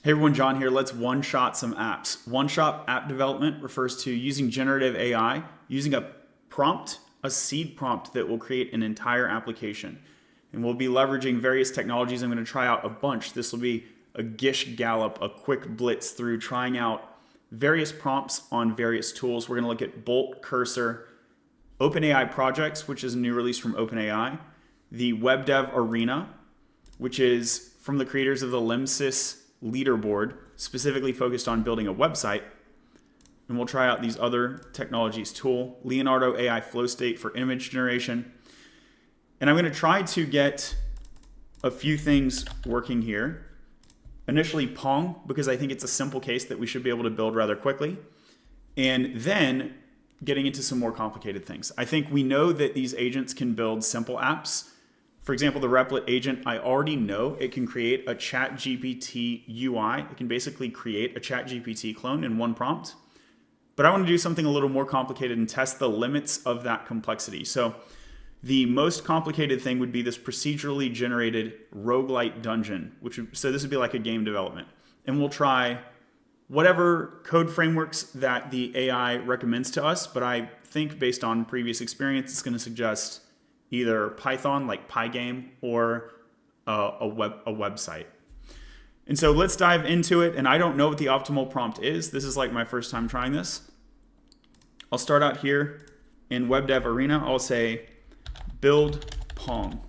Hey everyone, John here. Let's one-shot some apps. One-shot app development refers to using generative AI, using a prompt, a seed prompt that will create an entire application. And we'll be leveraging various technologies. I'm going to try out a bunch. This will be a Gish Gallop, a quick blitz through trying out various prompts on various tools. We're going to look at Bolt, Cursor, OpenAI Projects, which is a new release from OpenAI, the WebDev Arena, which is from the creators of the Lemsys leaderboard, specifically focused on building a website. And we'll try out these other technologies tool, Leonardo AI Flow State for image generation. And I'm going to try to get a few things working here. Initially Pong, because I think it's a simple case that we should be able to build rather quickly. And then getting into some more complicated things. I think we know that these agents can build simple apps. For example, the Replit agent, I already know it can create a ChatGPT UI. It can basically create a ChatGPT clone in one prompt. But I want to do something a little more complicated and test the limits of that complexity. So the most complicated thing would be this procedurally generated roguelite dungeon, so this would be like a game development. And we'll try whatever code frameworks that the AI recommends to us, but I think based on previous experience, it's going to suggest either Python like Pygame or a website. And so let's dive into it. And I don't know what the optimal prompt is. This is like my first time trying this. I'll start out here in WebDev Arena. I'll say build Pong,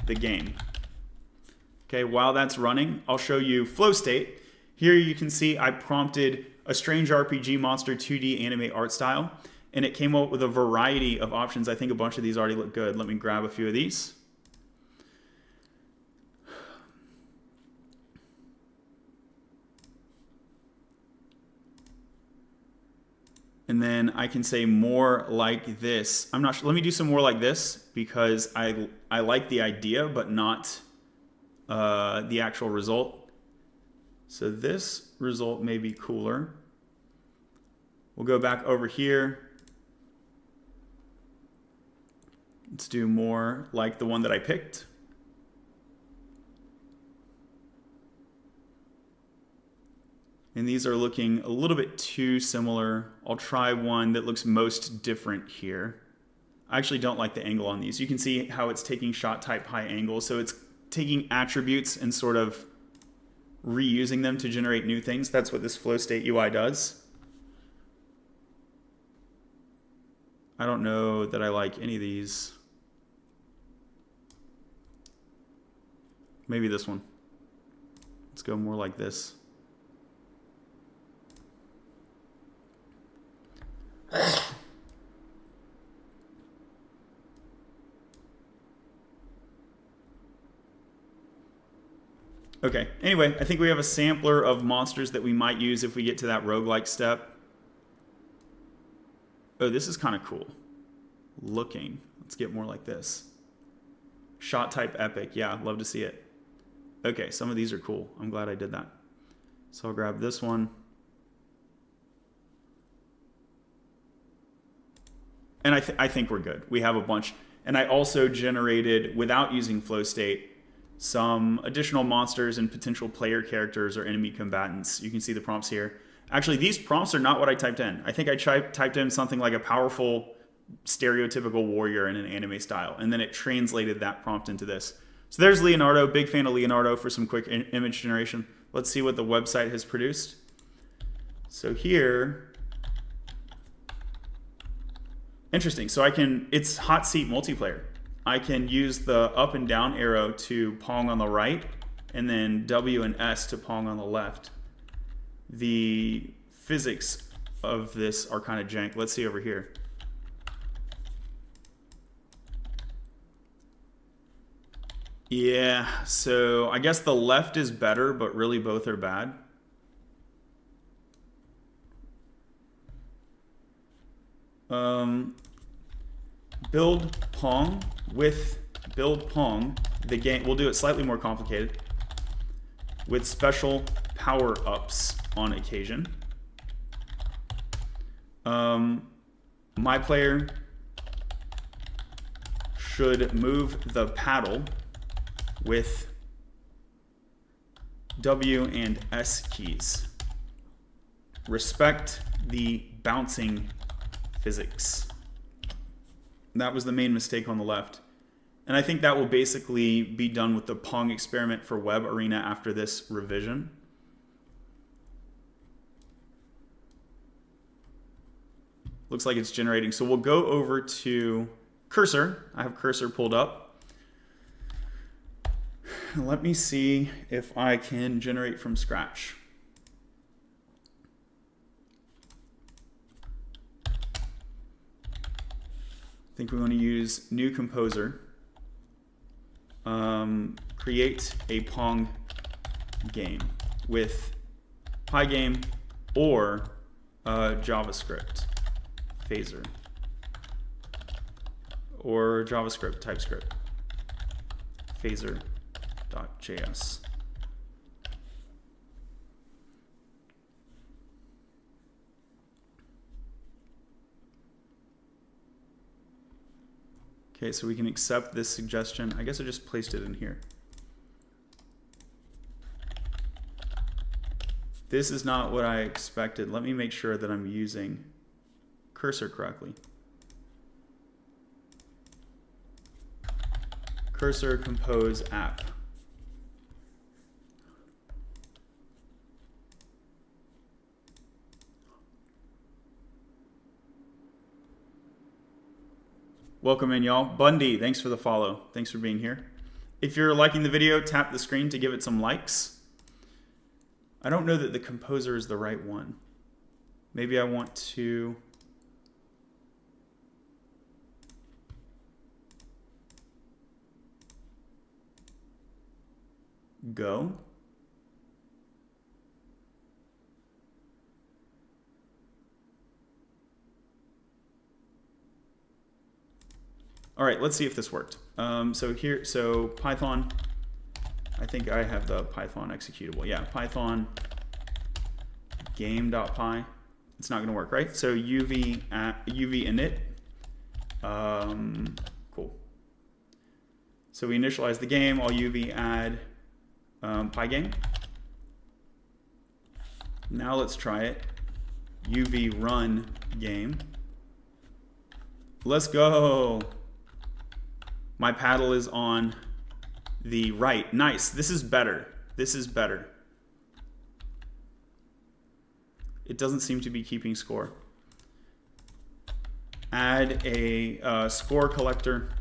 the game. Okay, while that's running, I'll show you flow state. Here you can see I prompted a strange RPG monster 2D anime art style, and it came up with a variety of options. I think a bunch of these already look good. Let me grab a few of these. And then I can say more like this. I'm not sure. Let me do some more like this because I like the idea, but not the actual result. So this result may be cooler. We'll go back over here. Let's do more like the one that I picked. And these are looking a little bit too similar. I'll try one that looks most different here. I actually don't like the angle on these. You can see how it's taking shot type high angle. So it's taking attributes and sort of reusing them to generate new things. That's what this flow state UI does. I don't know that I like any of these. Maybe this one. Let's go more like this. Okay, anyway, I think we have a sampler of monsters that we might use if we get to that roguelike step. Oh, this is kind of cool looking. Let's get more like this. Shot type epic. Yeah, love to see it. Okay, some of these are cool. I'm glad I did that. So I'll grab this one. And I think we're good. We have a bunch. And I also generated, without using flow state, some additional monsters and potential player characters or enemy combatants. You can see the prompts here. Actually, these prompts are not what I typed in. I think I typed in something like a powerful, stereotypical warrior in an anime style. And then it translated that prompt into this. So there's Leonardo. Big fan of Leonardo for some quick image generation. Let's see what the website has produced. So here, interesting. So it's hot seat multiplayer. I can use the up and down arrow to Pong on the right, and then W and S to Pong on the left. The physics of this are kind of jank. Let's see over here. Yeah, so I guess the left is better, but really both are bad. Build Pong with Build Pong, the game. We'll do it slightly more complicated with special power-ups on occasion. My player should move the paddle with W and S keys. Respect the bouncing physics. That was the main mistake on the left. And I think that will basically be done with the Pong experiment for Web Arena after this revision. Looks like it's generating. So we'll go over to Cursor. I have Cursor pulled up. Let me see if I can generate from scratch. I think we want to use new composer. Create a Pong game with Pygame or JavaScript phaser or JavaScript TypeScript phaser.js. Okay, so we can accept this suggestion. I guess I just placed it in here. This is not what I expected. Let me make sure that I'm using Cursor correctly. Cursor compose app. Welcome in, y'all. Bundy, thanks for the follow. Thanks for being here. If you're liking the video, tap the screen to give it some likes. I don't know that the composer is the right one. Maybe I want to go. All right, let's see if this worked. So Python, I think I have the Python executable. Yeah, Python game.py. It's not gonna work, right? So UV init. Cool. So we initialize the game. I'll UV add Pygame. Now let's try it. UV run game. Let's go. My paddle is on the right. Nice. This is better. This is better. It doesn't seem to be keeping score. Add a score collector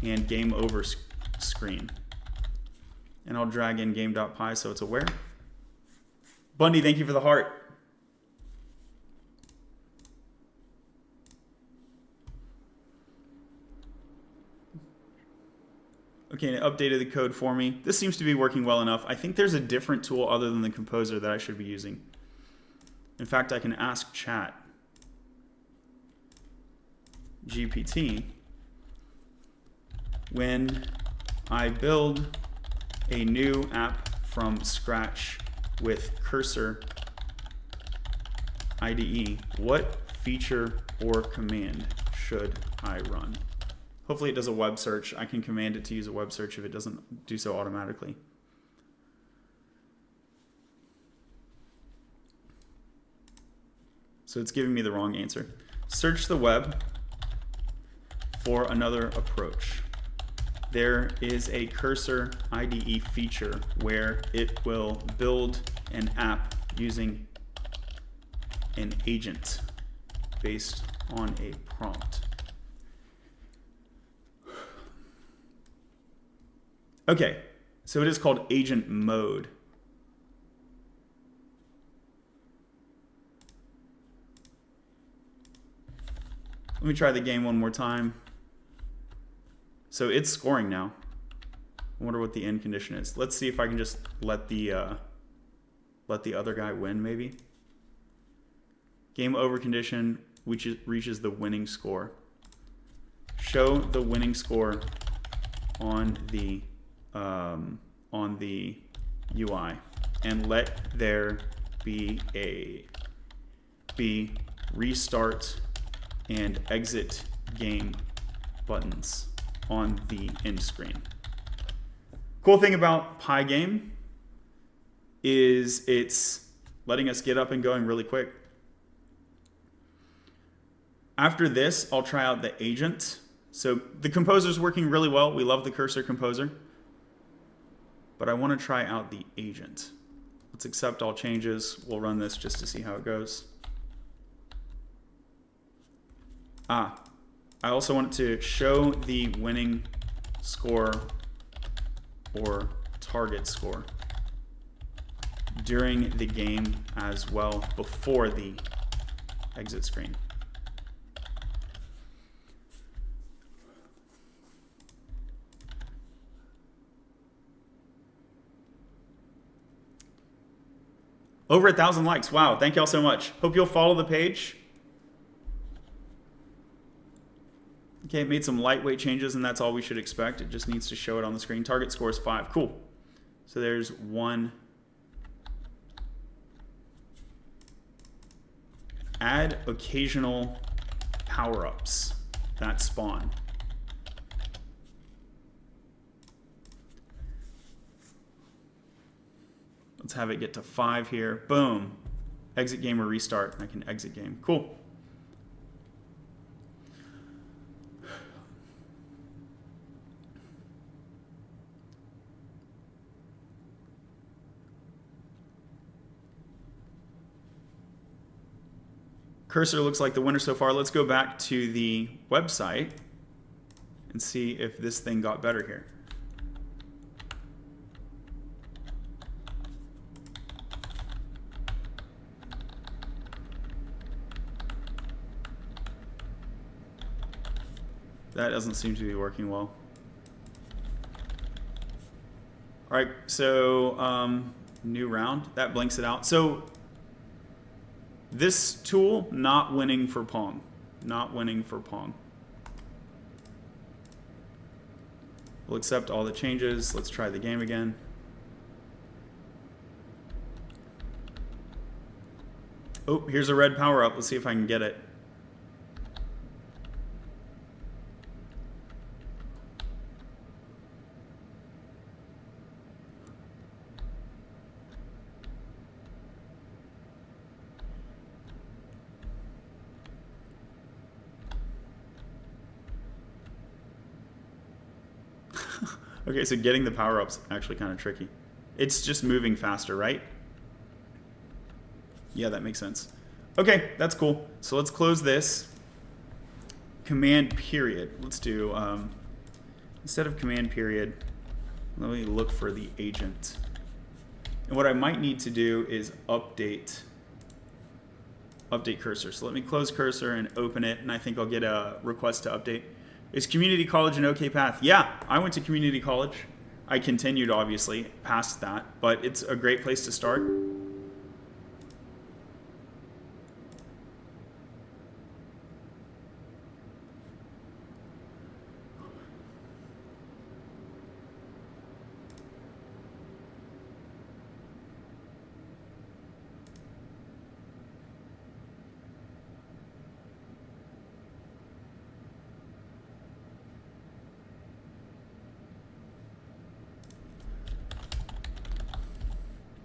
and game over screen. And I'll drag in game.py so it's aware. Bundy, thank you for the heart. Okay, and it updated the code for me. This seems to be working well enough. I think there's a different tool other than the composer that I should be using. In fact, I can ask chat GPT when I build a new app from scratch with Cursor IDE, what feature or command should I run? Hopefully it does a web search. I can command it to use a web search if it doesn't do so automatically. So it's giving me the wrong answer. Search the web for another approach. There is a Cursor IDE feature where it will build an app using an agent based on a prompt. Okay, so it is called agent mode. Let me try the game one more time. So it's scoring now. I wonder what the end condition is. Let's see if I can just let the other guy win, maybe. Game over condition, which reaches the winning score. Show the winning score on the UI, and let there be restart and exit game buttons on the end screen. Cool thing about Pygame is it's letting us get up and going really quick. After this, I'll try out the agent. So the composer's working really well. We love the cursor composer. But I want to try out the agent. Let's accept all changes. We'll run this just to see how it goes. I also want to show the winning score or target score during the game as well, before the exit screen. Over 1,000 likes. Wow, thank y'all so much. Hope you'll follow the page. Okay, made some lightweight changes, and that's all we should expect. It just needs to show it on the screen. Target score is 5. Cool. So there's 1. Add occasional power-ups that spawn. Let's have it get to 5 here. Boom. Exit game or restart. I can exit game. Cool. Cursor looks like the winner so far. Let's go back to the website and see if this thing got better here. That doesn't seem to be working well. All right, so new round. That blinks it out. So this tool, not winning for Pong. Not winning for Pong. We'll accept all the changes. Let's try the game again. Oh, here's a red power-up. Let's see if I can get it. Okay, so getting the power-up's actually kind of tricky. It's just moving faster, right? Yeah, that makes sense. Okay, that's cool. So let's close this. Command period. Let's do, instead of command period, let me look for the agent. And what I might need to do is update cursor. So let me close cursor and open it, and I think I'll get a request to update. Is community college an okay path? Yeah, I went to community college. I continued, obviously, past that, but it's a great place to start.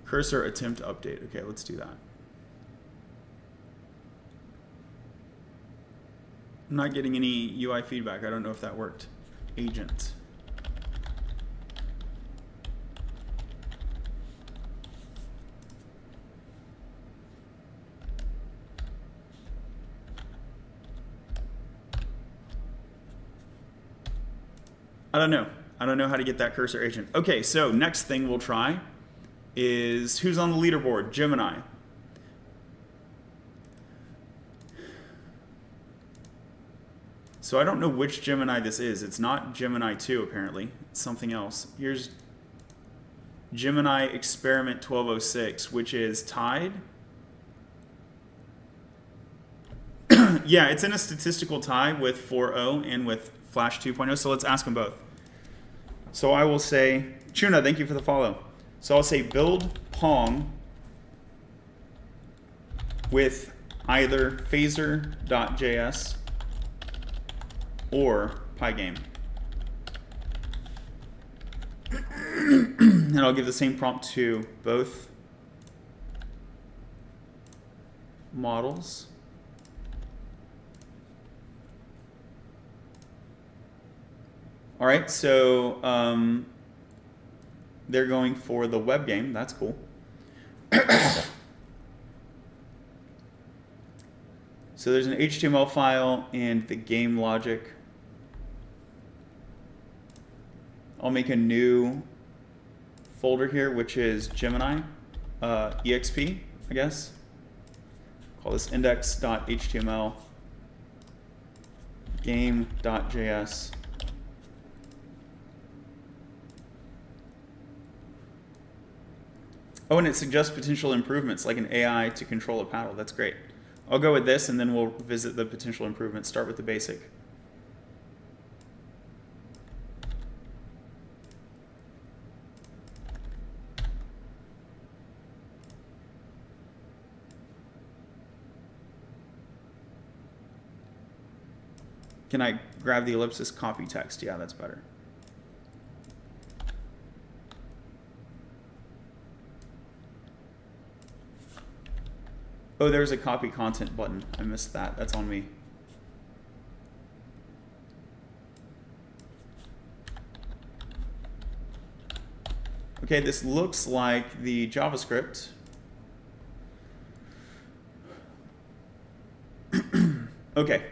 Cursor attempt update. Okay, let's do that. I'm not getting any UI feedback. I don't know if that worked. Agent. I don't know. I don't know how to get that cursor agent. Okay, so next thing we'll try is who's on the leaderboard? Gemini. So I don't know which Gemini this is. It's not Gemini 2 apparently. It's something else. Here's Gemini Experiment 1206, which is tied. Yeah, it's in a statistical tie with 4.0 and with Flash 2.0, so let's ask them both. So I will say, Chuna, thank you for the follow. So I'll say build Pong with either phaser.js or Pygame. And I'll give the same prompt to both models. All right, so they're going for the web game. That's cool. So there's an HTML file and the game logic. I'll make a new folder here, which is Gemini EXP, I guess. Call this index.html game.js. Oh, and it suggests potential improvements like an AI to control a paddle. That's great. I'll go with this and then we'll visit the potential improvements. Start with the basic. Can I grab the ellipsis copy text? Yeah, that's better. Oh, there's a copy content button. I missed that. That's on me. Okay, this looks like the JavaScript. Okay.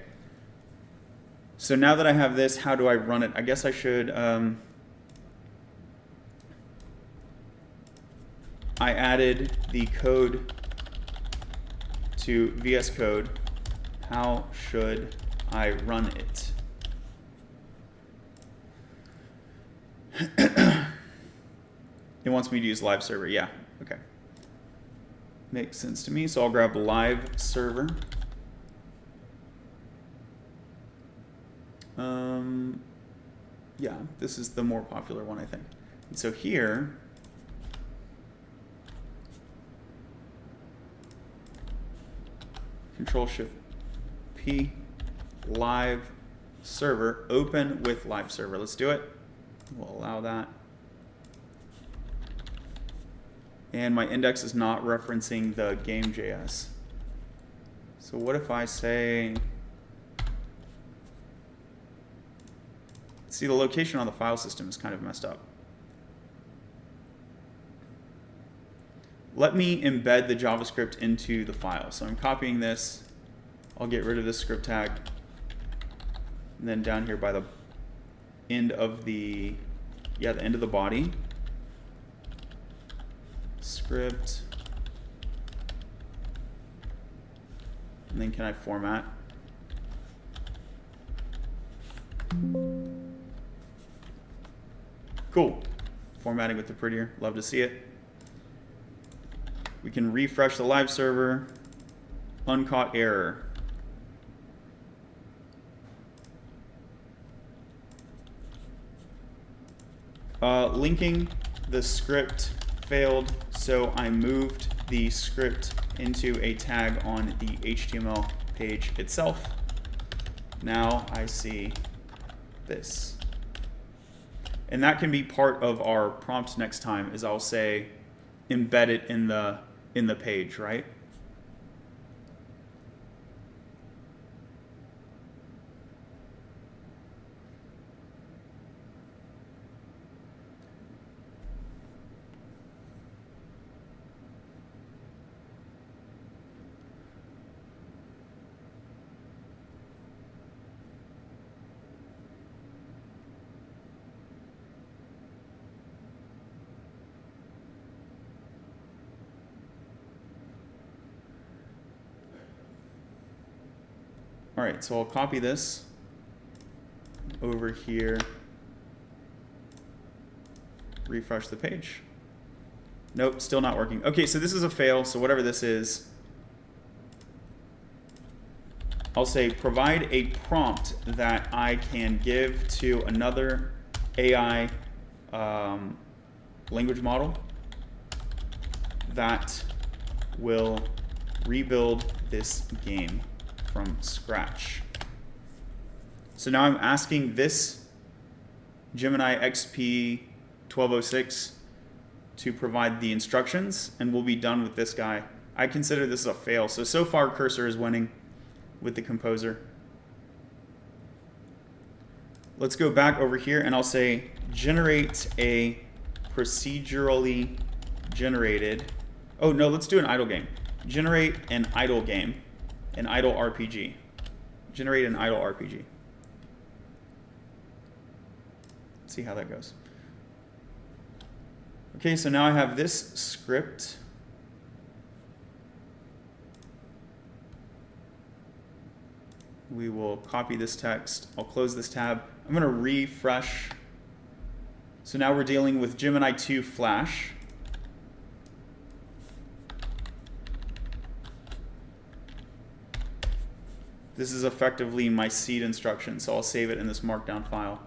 So now that I have this, how do I run it? I guess I should... I added the code to VS Code. How should I run it? It wants me to use live server. Yeah, okay. Makes sense to me. So I'll grab live server. Yeah, this is the more popular one, I think. And so here, Control-Shift-P, live server, open with live server. Let's do it. We'll allow that. And my index is not referencing the game.js. So what if I say, see, the location on the file system is kind of messed up. Let me embed the JavaScript into the file. So I'm copying this. I'll get rid of this script tag. And then down here by the end of the, yeah, the end of the body, script. And then can I format? Cool. Formatting with the prettier. Love to see it. We can refresh the live server. Uncaught error. Linking the script failed, so I moved the script into a tag on the HTML page itself. Now I see this. And that can be part of our prompt next time, is I'll say embed it in the page, right? All right, so I'll copy this over here, refresh the page. Nope, still not working. Okay, so this is a fail, so whatever this is, I'll say provide a prompt that I can give to another AI language model that will rebuild this game from scratch. So now I'm asking this Gemini XP 1206 to provide the instructions, and we'll be done with this guy I consider this a fail. So far Cursor is winning with the Composer. Let's go back over here and I'll say generate a procedurally generated. Oh no, let's do an idle game. Generate an idle game, an idle RPG. Generate an idle RPG. Let's see how that goes. Okay, so now I have this script. We will copy this text. I'll close this tab. I'm going to refresh. So now we're dealing with Gemini 2 Flash. This is effectively my seed instruction, so I'll save it in this markdown file.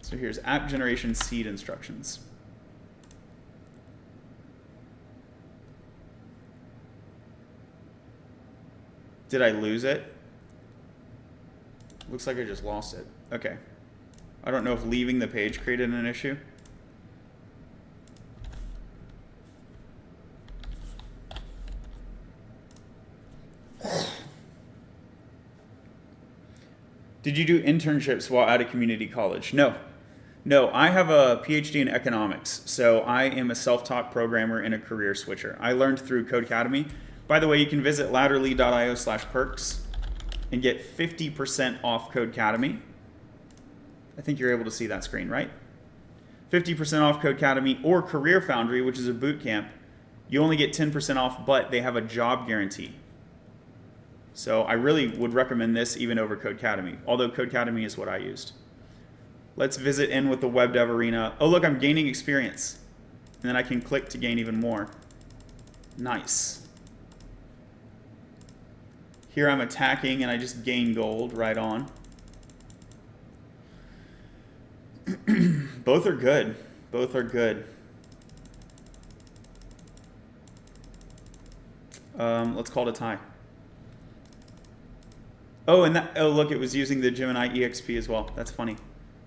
So here's app generation seed instructions. Did I lose it? Looks like I just lost it. Okay. I don't know if leaving the page created an issue. Did you do internships while at a community college? No. No, I have a PhD in economics, so I am a self-taught programmer and a career switcher. I learned through Codecademy. By the way, you can visit ladderly.io/perks and get 50% off Codecademy. I think you're able to see that screen, right? 50% off Codecademy or Career Foundry, which is a boot camp. You only get 10% off, but they have a job guarantee. So I really would recommend this even over Codecademy, although Codecademy is what I used. Let's visit in with the Web Dev Arena. Oh, look, I'm gaining experience. And then I can click to gain even more. Nice. Here I'm attacking and I just gain gold right on. Both are good. Both are good. Let's call it a tie. Oh, and that, oh, look, it was using the Gemini EXP as well. That's funny.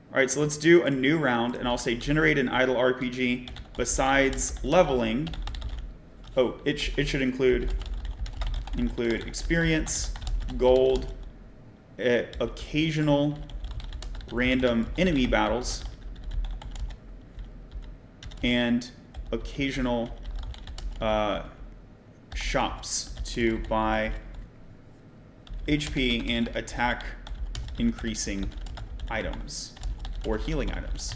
All right, so let's do a new round, and I'll say generate an idle RPG besides leveling. Oh, it should include experience, gold, occasional random enemy battles, and occasional shops to buy HP and attack increasing items or healing items.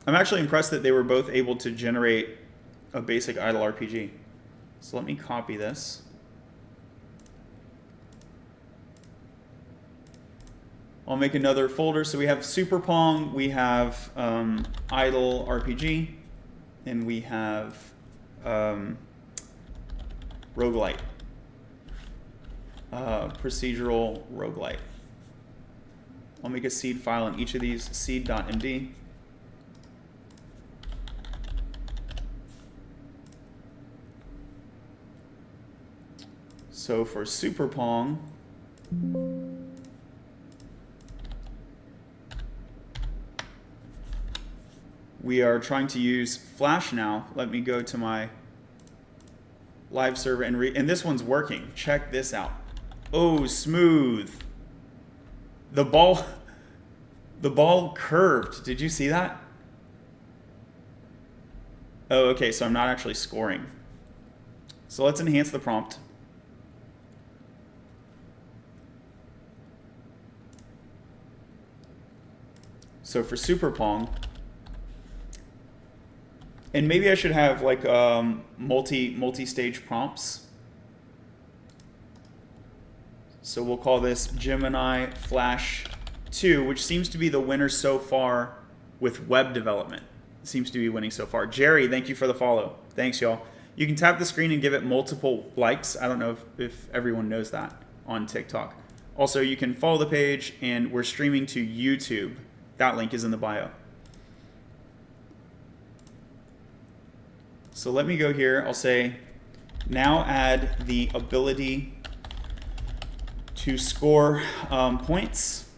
I'm actually impressed that they were both able to generate a basic idle RPG. So let me copy this. I'll make another folder. So we have Super Pong, we have idle RPG, and we have roguelite. Procedural roguelite. I'll make a seed file in each of these, seed.md. So for Super Pong, we are trying to use Flash now. Let me go to my live server and this one's working. Check this out. Oh, smooth. The ball curved. Did you see that? Oh, okay, so I'm not actually scoring. So let's enhance the prompt. So for Super Pong, and maybe I should have like multi-stage prompts. So we'll call this Gemini Flash 2, which seems to be the winner so far with web development. It seems to be winning so far. Jerry, thank you for the follow. Thanks, y'all. You can tap the screen and give it multiple likes. I don't know if everyone knows that on TikTok. Also, you can follow the page, and we're streaming to YouTube. That link is in the bio. So let me go here. I'll say, now add the ability to score points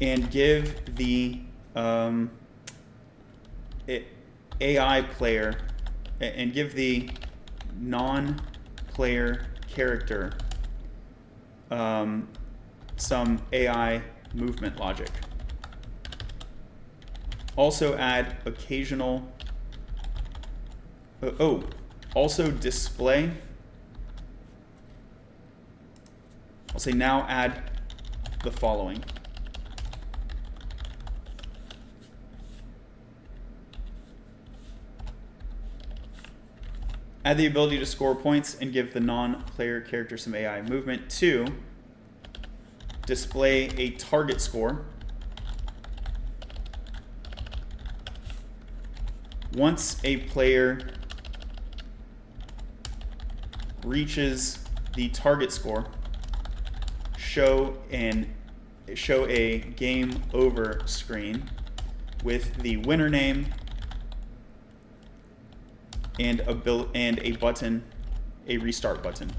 and give the AI player and give the non-player character some AI movement logic. Also add occasional, also display. I'll say now add the following. Add the ability to score points and give the non-player character some AI movement. 2, display a target score. Once a player reaches the target score, show a game over screen with the winner name and a button, a restart button.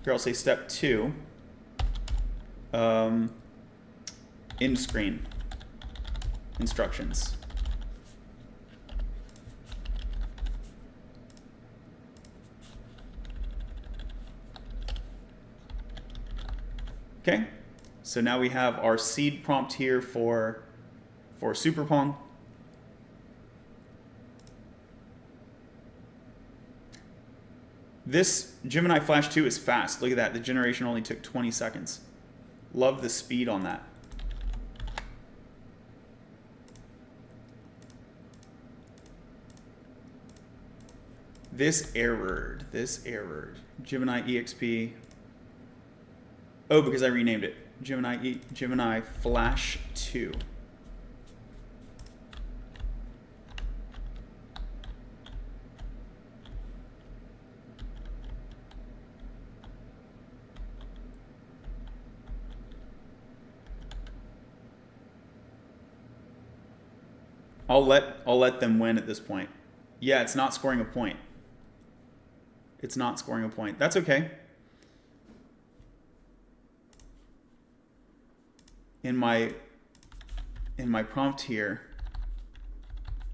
Here I'll say step 2, end screen instructions. Okay, so now we have our seed prompt here for Super Pong. This Gemini Flash 2 is fast. Look at that. The generation only took 20 seconds. Love the speed on that. This errored. Gemini EXP. Oh, because I renamed it. Gemini Flash 2. I'll let them win at this point. Yeah, it's not scoring a point. It's not scoring a point. That's okay. In my prompt here,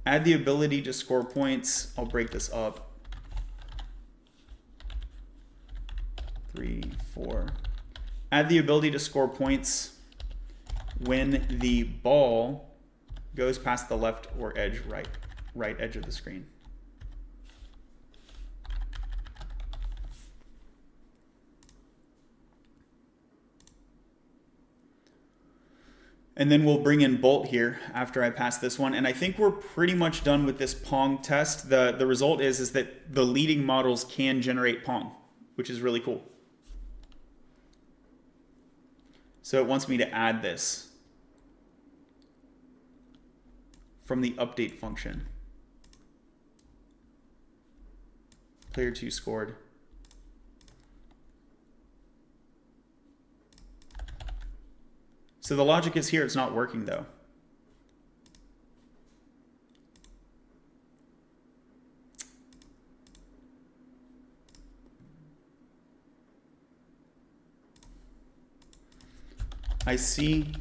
add the ability to score points. I'll break this up. 3, 4. Add the ability to score points when the ball goes past the left or right edge of the screen. And then we'll bring in Bolt here after I pass this one. And I think we're pretty much done with this Pong test. The result is that the leading models can generate Pong, which is really cool. So it wants me to add this from the update function. Player 2 scored. So the logic is here, it's not working though. I see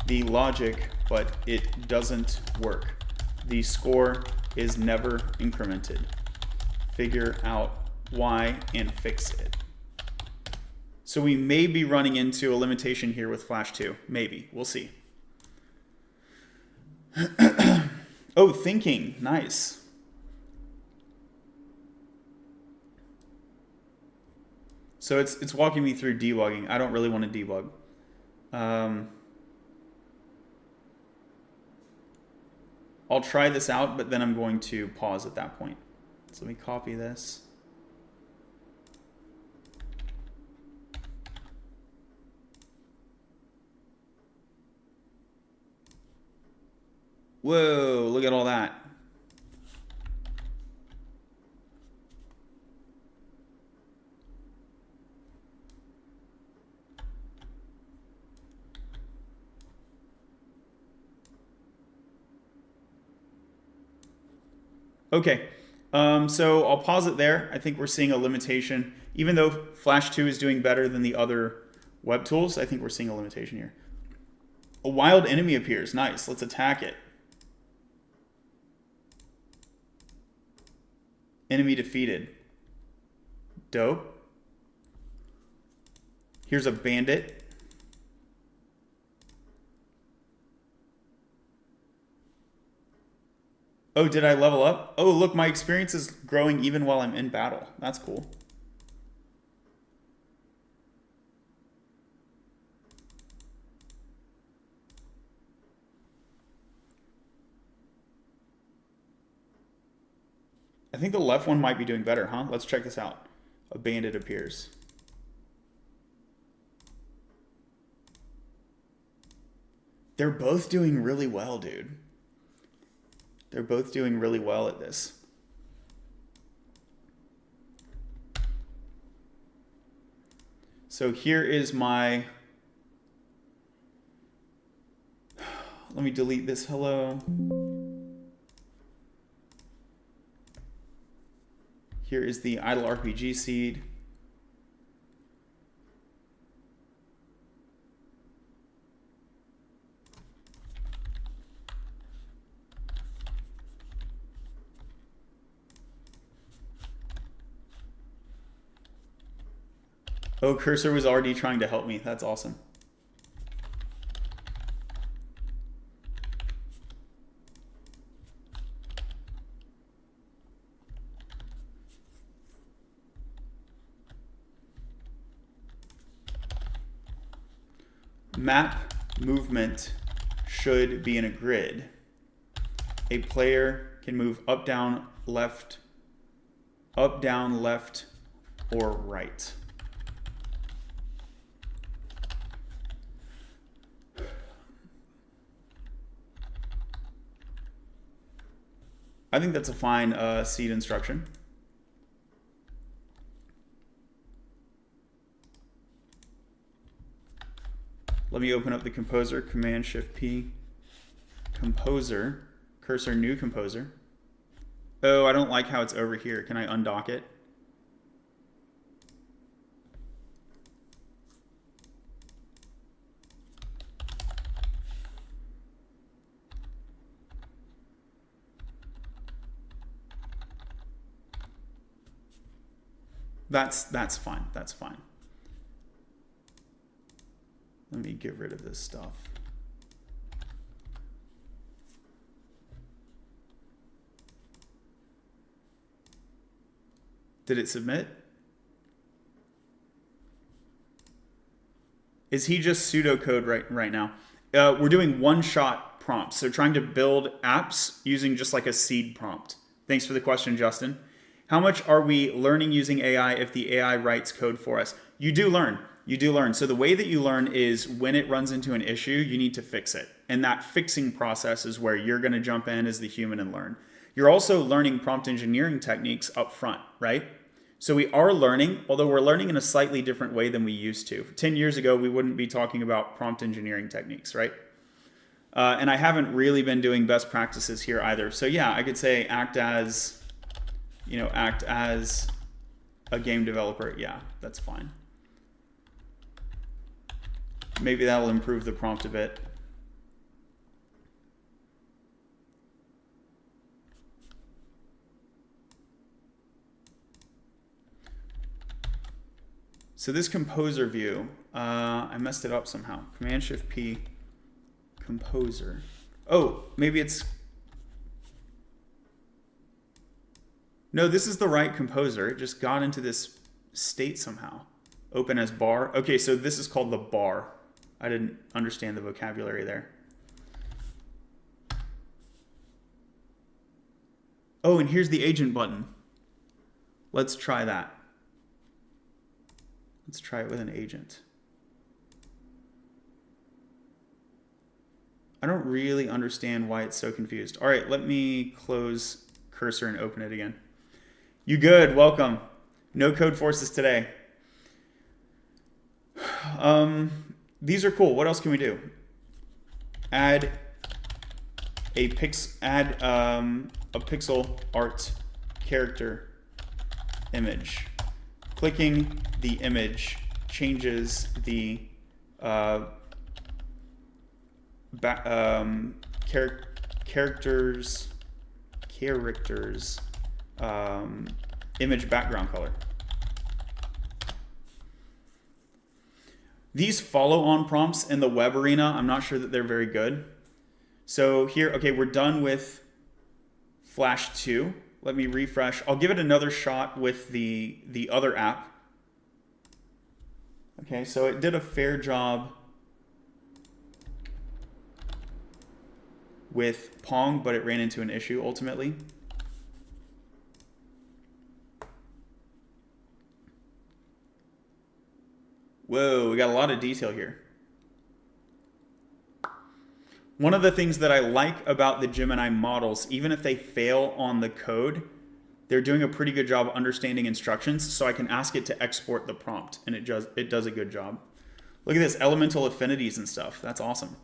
the logic, but it doesn't work. The score is never incremented. Figure out why and fix it. So we may be running into a limitation here with Flash 2. Maybe. We'll see. Oh, thinking. Nice. So it's walking me through debugging. I don't really want to debug. I'll try this out, but then I'm going to pause at that point. So let me copy this. Whoa, look at all that. Okay, so I'll pause it there. I think we're seeing a limitation. Even though Flash 2 is doing better than the other web tools, I think we're seeing a limitation here. A wild enemy appears. Nice. Let's attack it. Enemy defeated. Dope. Here's a bandit. Oh, did I level up? Oh, look, my experience is growing even while I'm in battle. That's cool. I think the left one might be doing better, huh? Let's check this out. A bandit appears. They're both doing really well, dude. They're both doing really well at this. So here is my... Let me delete this hello. Here is the idle RPG seed. Oh, Cursor was already trying to help me. That's awesome. Map movement should be in a grid. A player can move up, down, left, or right. I think that's a fine seed instruction. Let me open up the composer, Command-Shift-P, composer, cursor, new composer. Oh, I don't like how it's over here. Can I undock it? That's fine. That's fine. Let me get rid of this stuff. Did it submit? Is he just pseudocode right now? We're doing one-shot prompts, so trying to build apps using just like a seed prompt. Thanks for the question, Justin. How much are we learning using AI if the AI writes code for us? You do learn. You do learn. So the way that you learn is when it runs into an issue, you need to fix it. And that fixing process is where you're going to jump in as the human and learn. You're also learning prompt engineering techniques up front, right? So we are learning, although we're learning in a slightly different way than we used to. 10 years ago, we wouldn't be talking about prompt engineering techniques, right? And I haven't really been doing best practices here either. So yeah, I could say act as a game developer. Yeah, that's fine. Maybe that'll improve the prompt a bit. So this composer view, I messed it up somehow. Command-Shift-P, composer. Oh, maybe it's... No, this is the right composer. It just got into this state somehow. Open as bar. Okay, so this is called the bar. I didn't understand the vocabulary there. Oh, and here's the agent button. Let's try that. Let's try it with an agent. I don't really understand why it's so confused. All right, let me close cursor and open it again. You good? Welcome. No code forces today. These are cool. What else can we do? Add a a pixel art character image. Clicking the image changes the characters image background color. These follow-on prompts in the web arena, I'm not sure that they're very good. So here, okay, we're done with Flash 2. Let me refresh. I'll give it another shot with the other app. Okay, so it did a fair job with Pong, but it ran into an issue ultimately. Whoa, we got a lot of detail here. One of the things that I like about the Gemini models, even if they fail on the code, they're doing a pretty good job understanding instructions, so I can ask it to export the prompt, and it does a good job. Look at this, elemental affinities and stuff. That's awesome.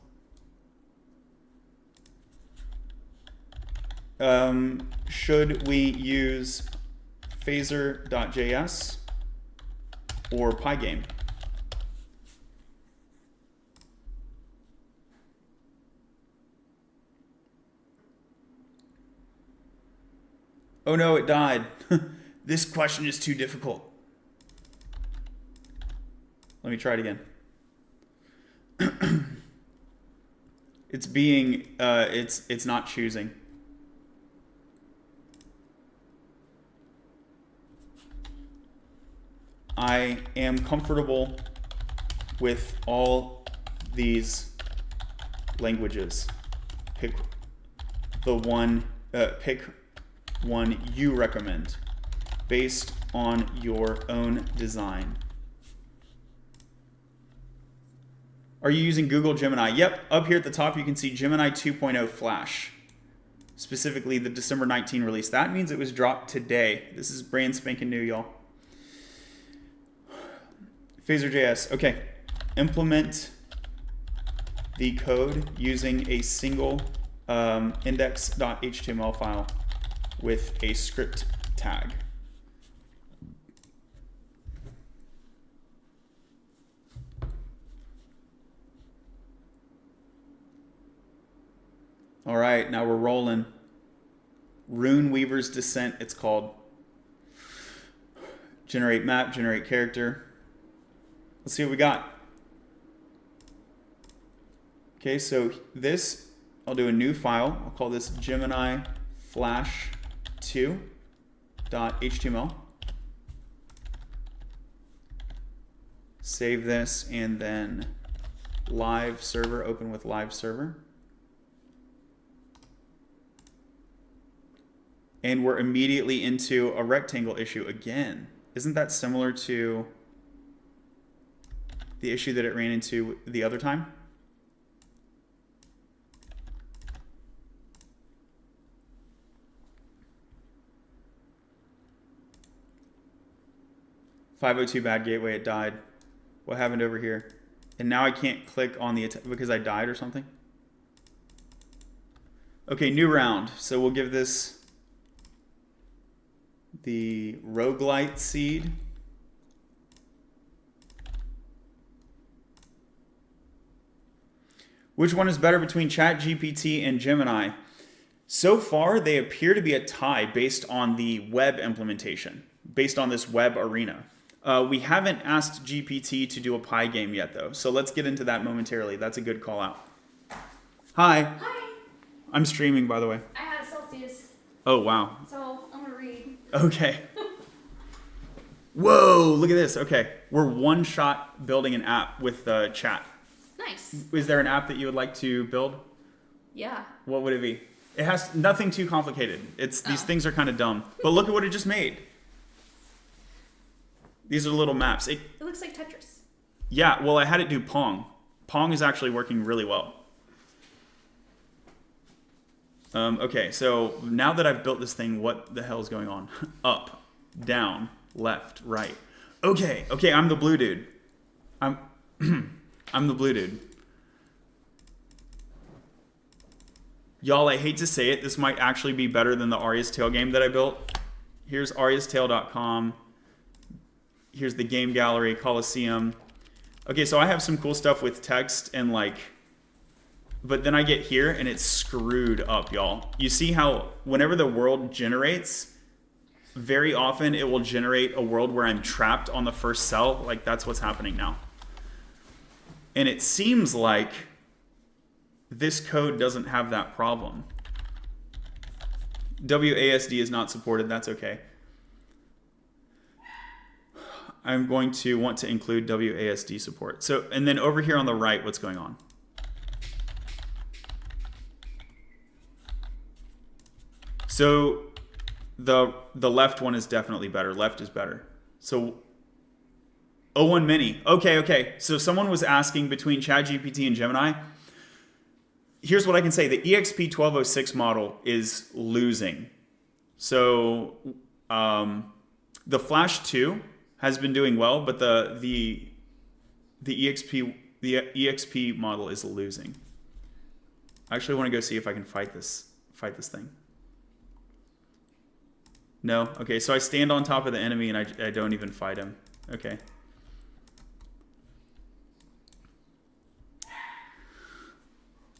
Should we use phaser.js or Pygame? Oh no, it died. This question is too difficult. Let me try it again. It's being, it's not choosing. I am comfortable with all these languages. Pick the one, pick one you recommend based on your own design. Are you using Google Gemini? Yep, up here at the top you can see Gemini 2.0 Flash, specifically the December 19 release. That means it was dropped today. This is brand spanking new, y'all. Phaser.js, okay. Implement the code using a single index.html file with a script tag. All right, now we're rolling. Rune Weaver's Descent, it's called. Generate map, generate character. Let's see what we got. Okay, so this, I'll do a new file. I'll call this Gemini Flash 2.html. Save this and then live server, open with live server. And we're immediately into a rectangle issue again. Isn't that similar to the issue that it ran into the other time? .502 bad gateway, it died. What happened over here? And now I can't click on the because I died or something? Okay, new round. So we'll give this the roguelite seed. Which one is better between ChatGPT and Gemini? So far, they appear to be a tie based on the web implementation, based on this web arena. We haven't asked GPT to do a Pygame yet, though, so let's get into that momentarily. That's a good call out. Hi. Hi. I'm streaming, by the way. I had Celsius. Oh, wow. So I'm going to read. Okay. Whoa, look at this. Okay, we're one shot building an app with chat. Nice. Is there an app that you would like to build? Yeah. What would it be? It has nothing too complicated. These things are kind of dumb. But look at what it just made. These are little maps. It looks like Tetris. Yeah, well, I had it do Pong. Pong is actually working really well. Okay, so now that I've built this thing, what the hell is going on? Up, down, left, right. Okay, I'm the blue dude. I'm the blue dude. Y'all, I hate to say it, this might actually be better than the Arya's Tale game that I built. Here's aryastale.com. Here's the game gallery, Coliseum. Okay, so I have some cool stuff with text and like, but then I get here and it's screwed up, y'all. You see how whenever the world generates, very often it will generate a world where I'm trapped on the first cell. Like that's what's happening now. And it seems like this code doesn't have that problem. WASD is not supported, that's okay. I'm going to want to include WASD support. So, and then over here on the right, what's going on? So the left one is definitely better. Left is better. So O1 Mini. Okay. So someone was asking between ChatGPT and Gemini. Here's what I can say. The EXP1206 model is losing. So the Flash 2 has been doing well, but the EXP model is losing. I actually want to go see if I can fight this thing. No? Okay, so I stand on top of the enemy and I don't even fight him. Okay.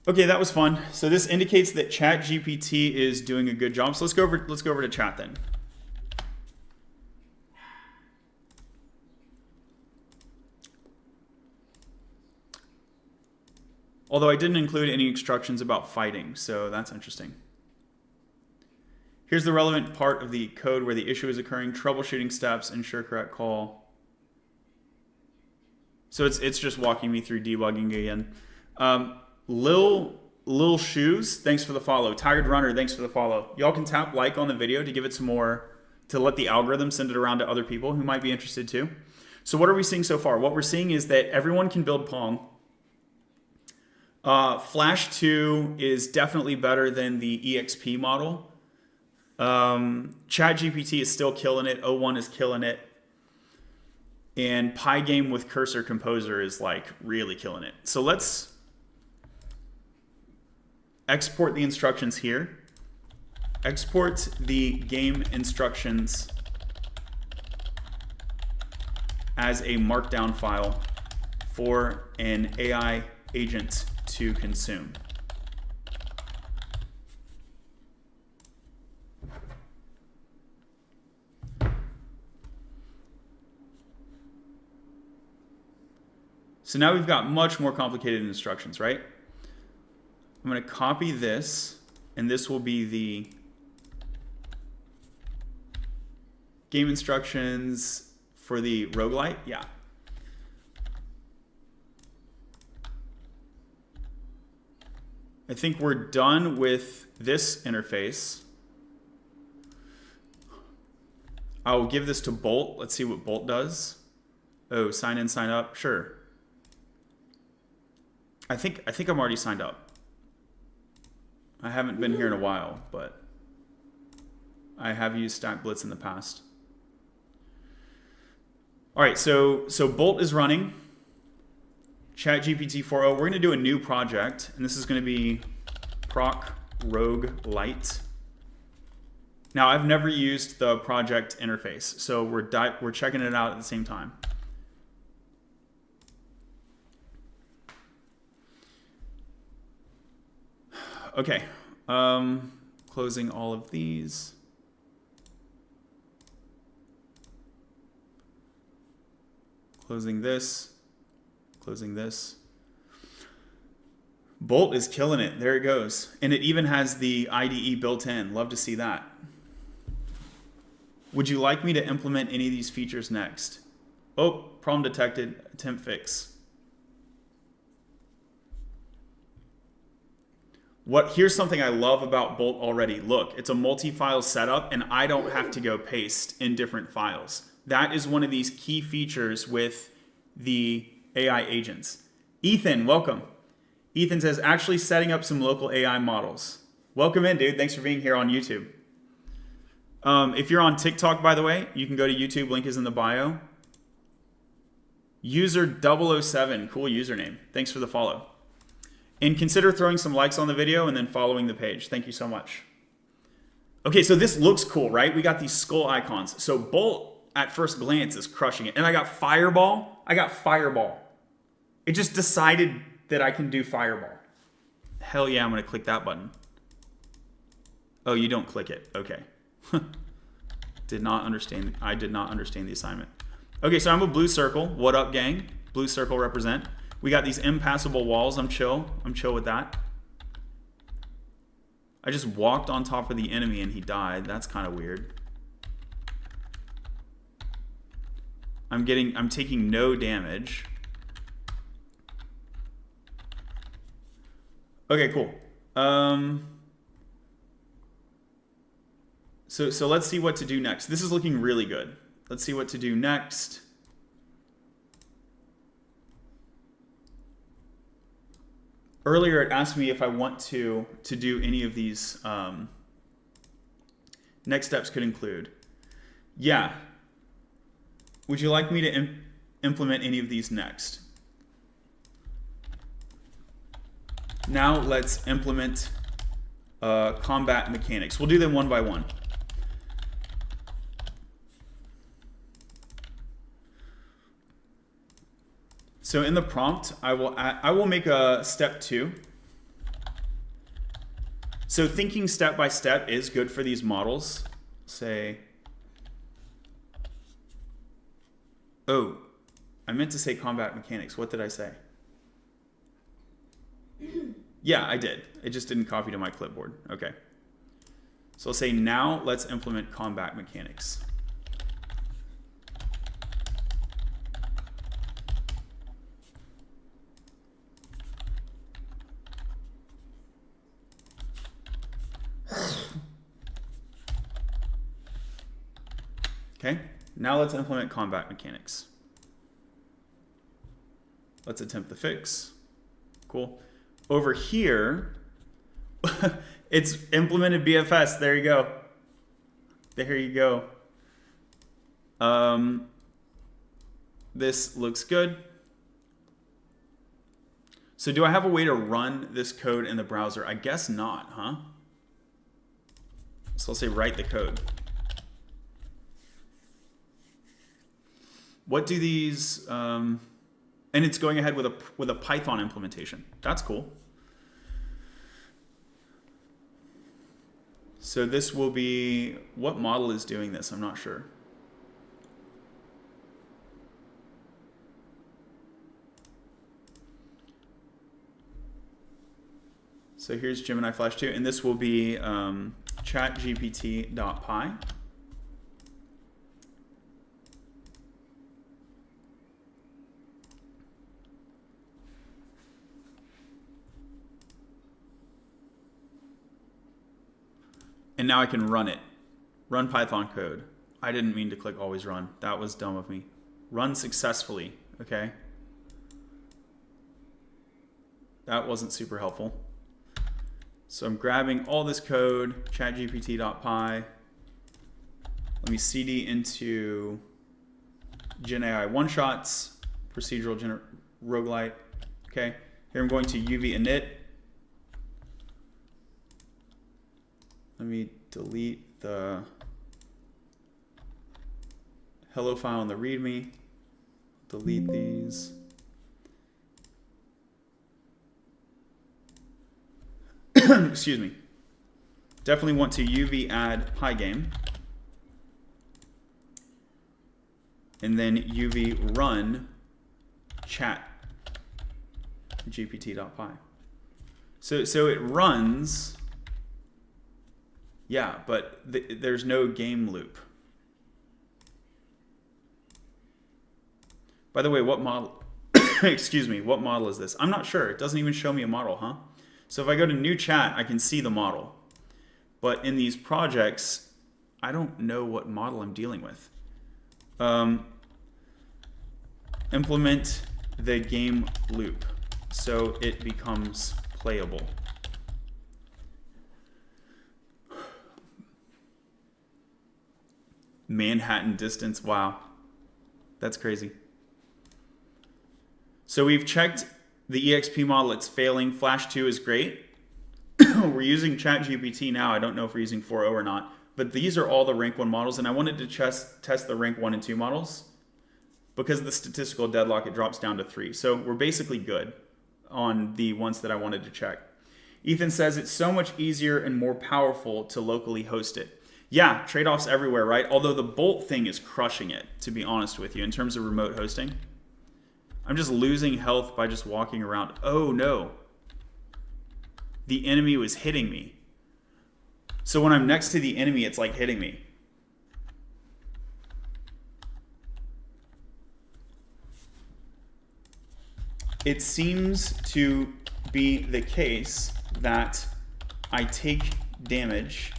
Okay, that was fun. So this indicates that ChatGPT is doing a good job. So let's go over to chat then. Although I didn't include any instructions about fighting, so that's interesting. Here's the relevant part of the code where the issue is occurring. Troubleshooting steps, ensure correct call. So it's just walking me through debugging again. Lil Shoes, thanks for the follow. Tired Runner, thanks for the follow. Y'all can tap like on the video to give it some more, to let the algorithm send it around to other people who might be interested too. So what are we seeing so far? What we're seeing is that everyone can build Pong. Flash 2 is definitely better than the EXP model. ChatGPT is still killing it. O1 is killing it. And Pygame with Cursor Composer is like really killing it. So let's export the instructions here. Export the game instructions as a markdown file for an AI agent to consume. So now we've got much more complicated instructions, right? I'm going to copy this, and this will be the game instructions for the roguelite. Yeah. I think we're done with this interface. I'll give this to Bolt. Let's see what Bolt does. Oh, sign in, sign up. Sure. I think I'm already signed up. I haven't been here in a while, but I have used StackBlitz in the past. All right, so Bolt is running. ChatGPT 4.0. We're going to do a new project, and this is going to be Proc Rogue Lite. Now, I've never used the project interface, so we're checking it out at the same time. Okay, closing all of these. Closing this. Closing this. Bolt is killing it. There it goes. And it even has the IDE built in. Love to see that. Would you like me to implement any of these features next? Oh, problem detected. Attempt fix. Here's something I love about Bolt already. Look, it's a multi-file setup, and I don't have to go paste in different files. That is one of these key features with the AI agents. Ethan, welcome. Ethan says, actually setting up some local AI models. Welcome in, dude. Thanks for being here on YouTube. If you're on TikTok, by the way, you can go to YouTube. Link is in the bio. User 007, cool username. Thanks for the follow. And consider throwing some likes on the video and then following the page. Thank you so much. Okay, so this looks cool, right? We got these skull icons. So Bolt, at first glance, is crushing it. And I got Fireball. It just decided that I can do Fireball. Hell yeah, I'm going to click that button. Oh, you don't click it. Okay. I did not understand the assignment. Okay, so I'm a blue circle. What up, gang? Blue circle represent. We got these impassable walls. I'm chill with that. I just walked on top of the enemy and he died. That's kind of weird. I'm taking no damage. Okay, cool. So let's see what to do next. This is looking really good. Let's see what to do next. Earlier, it asked me if I want to do any of these. Next steps could include. Yeah. Would you like me to implement any of these next? Now let's implement combat mechanics. We'll do them one by one. So in the prompt, I will make a step 2. So thinking step by step is good for these models. Say, oh, I meant to say combat mechanics. What did I say? Yeah, I did. It just didn't copy to my clipboard. Okay. So I'll say now let's implement combat mechanics. Okay, now let's implement combat mechanics. Let's attempt the fix. Cool. Over here, it's implemented BFS. There you go. There you go. This looks good. So do I have a way to run this code in the browser? I guess not, huh? So I'll say write the code. What do these, and it's going ahead with a Python implementation. That's cool. So this will be, what model is doing this? I'm not sure. So here's Gemini Flash 2, and this will be chatgpt.py. And now I can run it. Run Python code. I didn't mean to click always run. That was dumb of me. Run successfully, okay? That wasn't super helpful. So I'm grabbing all this code, chatgpt.py. Let me cd into GenAI one-shots, procedural roguelite, okay? Here I'm going to UV init. Let me delete the hello file in the README. Delete these. Excuse me. Definitely want to UV add Pygame. And then UV run chat gpt.py. So it runs. Yeah, but there's no game loop. By the way, what model, excuse me, what model is this? I'm not sure. It doesn't even show me a model, huh? So if I go to new chat, I can see the model. But in these projects, I don't know what model I'm dealing with. Implement the game loop so it becomes playable. Manhattan distance, wow. That's crazy. So we've checked the EXP model, it's failing. Flash 2 is great. We're using ChatGPT now. I don't know if we're using 4.0 or not. But these are all the rank 1 models, and I wanted to test the rank 1 and 2 models. Because of the statistical deadlock, it drops down to 3. So we're basically good on the ones that I wanted to check. Ethan says it's so much easier and more powerful to locally host it. Yeah, trade-offs everywhere, right? Although the Bolt thing is crushing it, to be honest with you, in terms of remote hosting. I'm just losing health by just walking around. Oh no. The enemy was hitting me. So when I'm next to the enemy, it's like hitting me. It seems to be the case that I take damage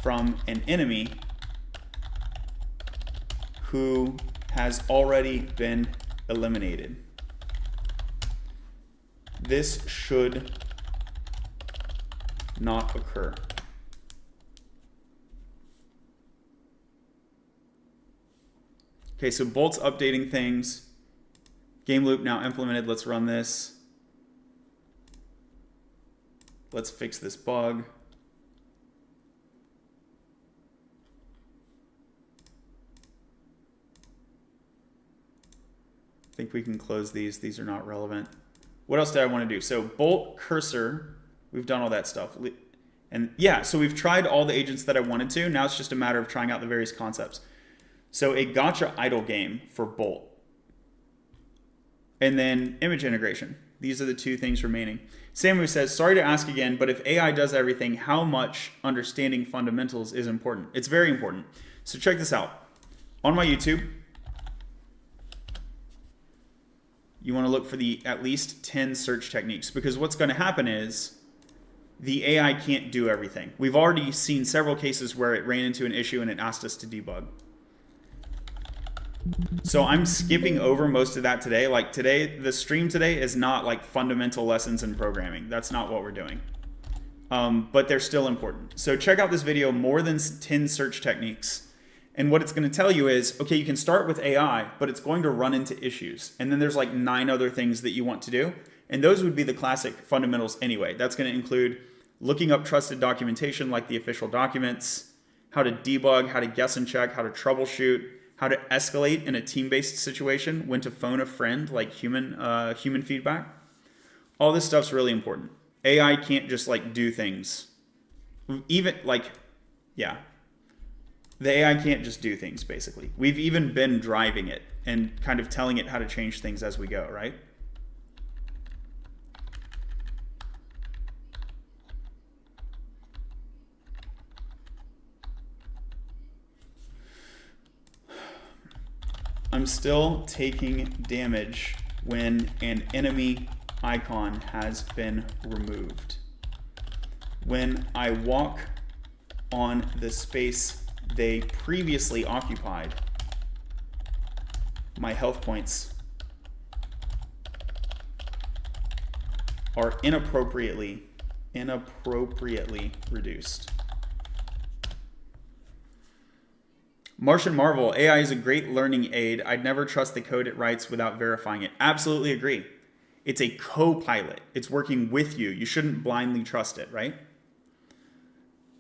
from an enemy who has already been eliminated. This should not occur. Okay, so Bolt's updating things. Game loop now implemented. Let's run this. Let's fix this bug. I think we can close these. These are not relevant. What else did I want to do? So Bolt cursor, we've done all that stuff. And yeah, so we've tried all the agents that I wanted to. Now it's just a matter of trying out the various concepts. So a gotcha idle game for Bolt. And then image integration. These are the 2 things remaining. Samu says, sorry to ask again, but if AI does everything, how much understanding fundamentals is important? It's very important. So check this out. On my YouTube, you want to look for the at least 10 search techniques, because what's going to happen is the AI can't do everything. We've already seen several cases where it ran into an issue and it asked us to debug. So I'm skipping over most of that today. Like today, the stream today is not like fundamental lessons in programming. That's not what we're doing. But they're still important. So check out this video, more than 10 search techniques. And what it's going to tell you is, okay, you can start with AI, but it's going to run into issues. And then there's like 9 other things that you want to do. And those would be the classic fundamentals anyway. That's going to include looking up trusted documentation like the official documents, how to debug, how to guess and check, how to troubleshoot, how to escalate in a team-based situation, when to phone a friend, like human feedback. All this stuff's really important. AI can't just like do things. Even like, yeah. The AI can't just do things, basically. We've even been driving it and kind of telling it how to change things as we go, right? I'm still taking damage when an enemy icon has been removed. When I walk on the space they previously occupied, my health points are inappropriately reduced. Martian Marvel, AI is a great learning aid. I'd never trust the code it writes without verifying it. Absolutely agree. It's a co-pilot. It's working with you. You shouldn't blindly trust it, right?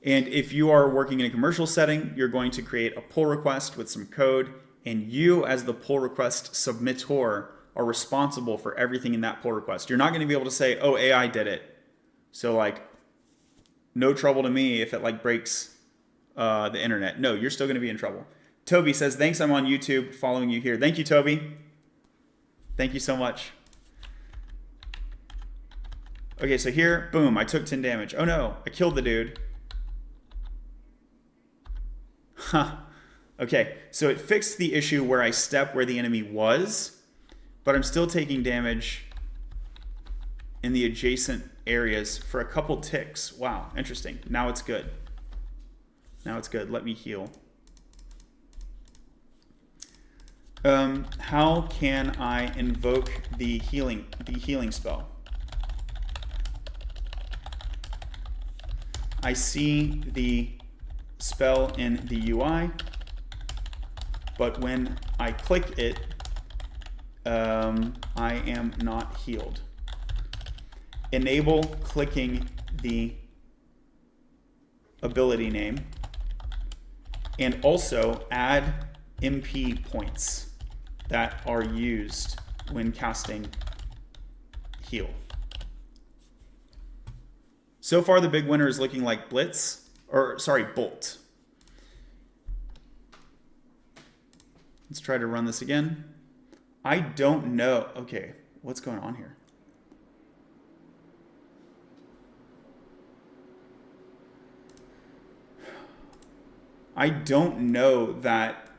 And if you are working in a commercial setting, you're going to create a pull request with some code, and you as the pull request submitter are responsible for everything in that pull request. You're not going to be able to say, oh, AI did it, so like no trouble to me if it like breaks the internet. No, you're still going to be in trouble. Toby says, thanks, I'm on YouTube following you here. Thank you, Toby. Thank you so much. Okay, so here, boom, I took 10 damage. Oh no, I killed the dude. Huh. Okay, so it fixed the issue where I step where the enemy was, but I'm still taking damage in the adjacent areas for a couple ticks. Wow, interesting. Now it's good. Now it's good. Let me heal. How can I invoke the healing spell? I see the spell in the UI, but when I click it, I am not healed. enable clicking the ability name, and also add MP points that are used when casting heal. So far, the big winner is looking like Bolt. Let's try to run this again. I don't know. Okay, what's going on here? I don't know that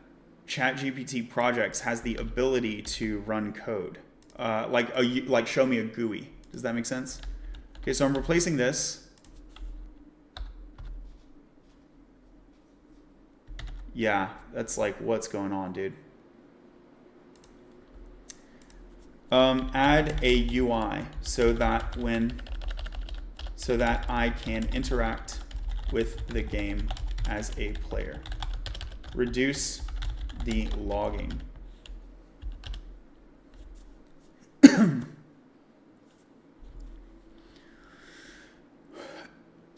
ChatGPT Projects has the ability to run code, like show me a GUI. Does that make sense? Okay, so I'm replacing this. Yeah, that's like, what's going on, dude? Add a UI so that I can interact with the game as a player. Reduce the logging.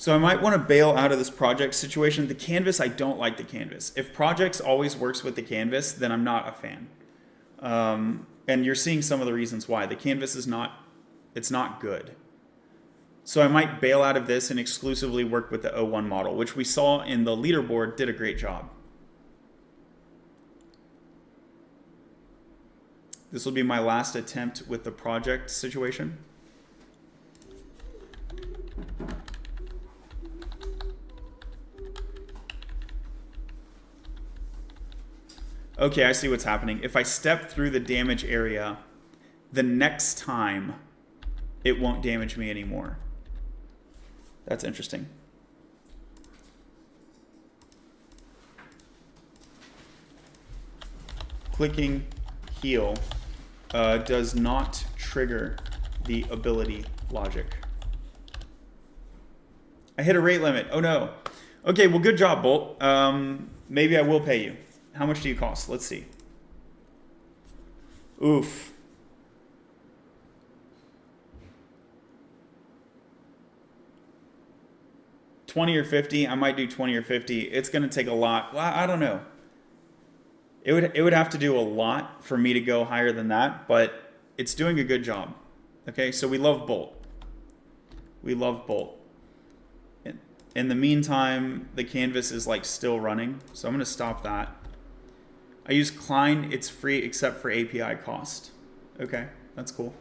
So I might want to bail out of this project situation. The canvas, I don't like the canvas. If projects always works with the canvas, then I'm not a fan. And you're seeing some of the reasons why. The canvas is not good. So I might bail out of this and exclusively work with the O1 model, which we saw in the leaderboard did a great job. This will be my last attempt with the project situation. Okay, I see what's happening. If I step through the damage area, the next time it won't damage me anymore. That's interesting. Clicking heal does not trigger the ability logic. I hit a rate limit. Oh no. Okay, well, good job, Bolt. Maybe I will pay you. How much do you cost? Let's see. Oof. $20 or $50. I might do $20 or $50. It's going to take a lot. Well, I don't know. It would have to do a lot for me to go higher than that, but it's doing a good job. Okay, so we love Bolt. We love Bolt. In the meantime, the canvas is like still running, so I'm going to stop that. I use Klein. It's free except for API cost. Okay, that's cool.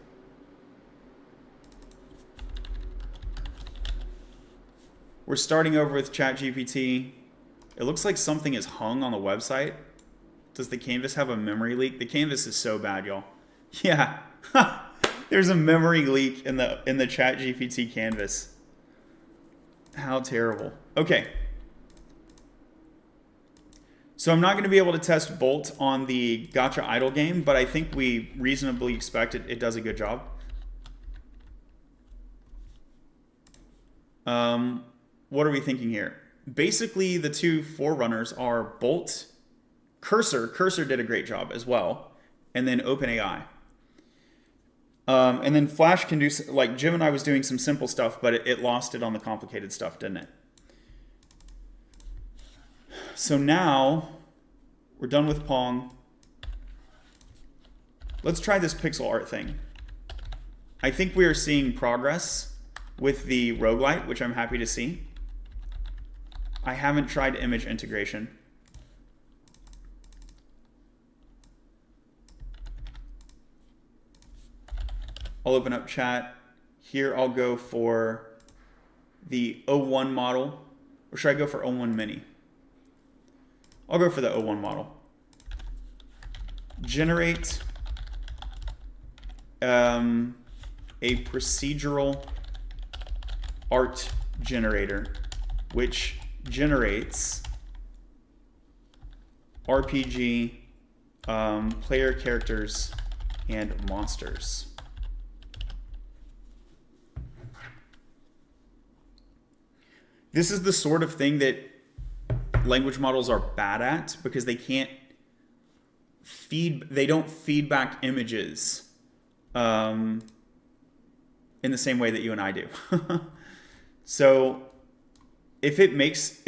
We're starting over with ChatGPT. It looks like something is hung on the website. Does the canvas have a memory leak? The canvas is so bad, y'all. Yeah, there's a memory leak in the ChatGPT canvas. How terrible. Okay. So I'm not going to be able to test Bolt on the Gacha Idol game, but I think we reasonably expect it does a good job. What are we thinking here? Basically, the two forerunners are Bolt, Cursor. Cursor did a great job as well, and then OpenAI. And then Flash can do, like Gemini was doing some simple stuff, but it lost it on the complicated stuff, didn't it? So now we're done with Pong. Let's try this pixel art thing. I think we are seeing progress with the roguelite, which I'm happy to see. I haven't tried image integration. I'll open up chat. Here I'll go for the O1 model, or should I go for O1 Mini? I'll go for the O1 model. Generate a procedural art generator, which generates RPG player characters and monsters. This is the sort of thing that language models are bad at because they don't feed back images in the same way that you and I do. So if it makes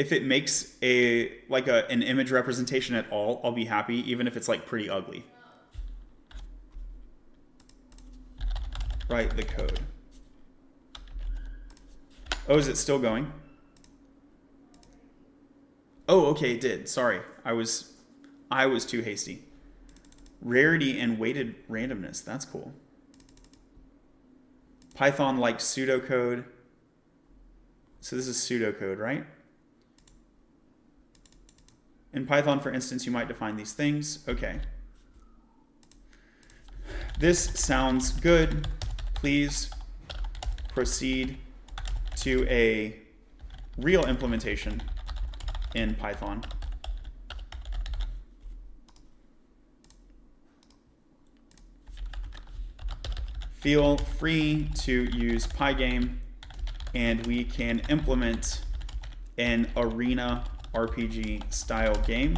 an image representation at all, I'll be happy, even if it's like pretty ugly. Write the code. Oh, is it still going? Oh, okay, it did. Sorry, I was too hasty. Rarity and weighted randomness. That's cool. Python like pseudocode. So this is pseudocode, right? In Python, for instance, you might define these things. Okay. This sounds good. Please proceed to a real implementation in Python. Feel free to use Pygame, and we can implement an arena RPG style game,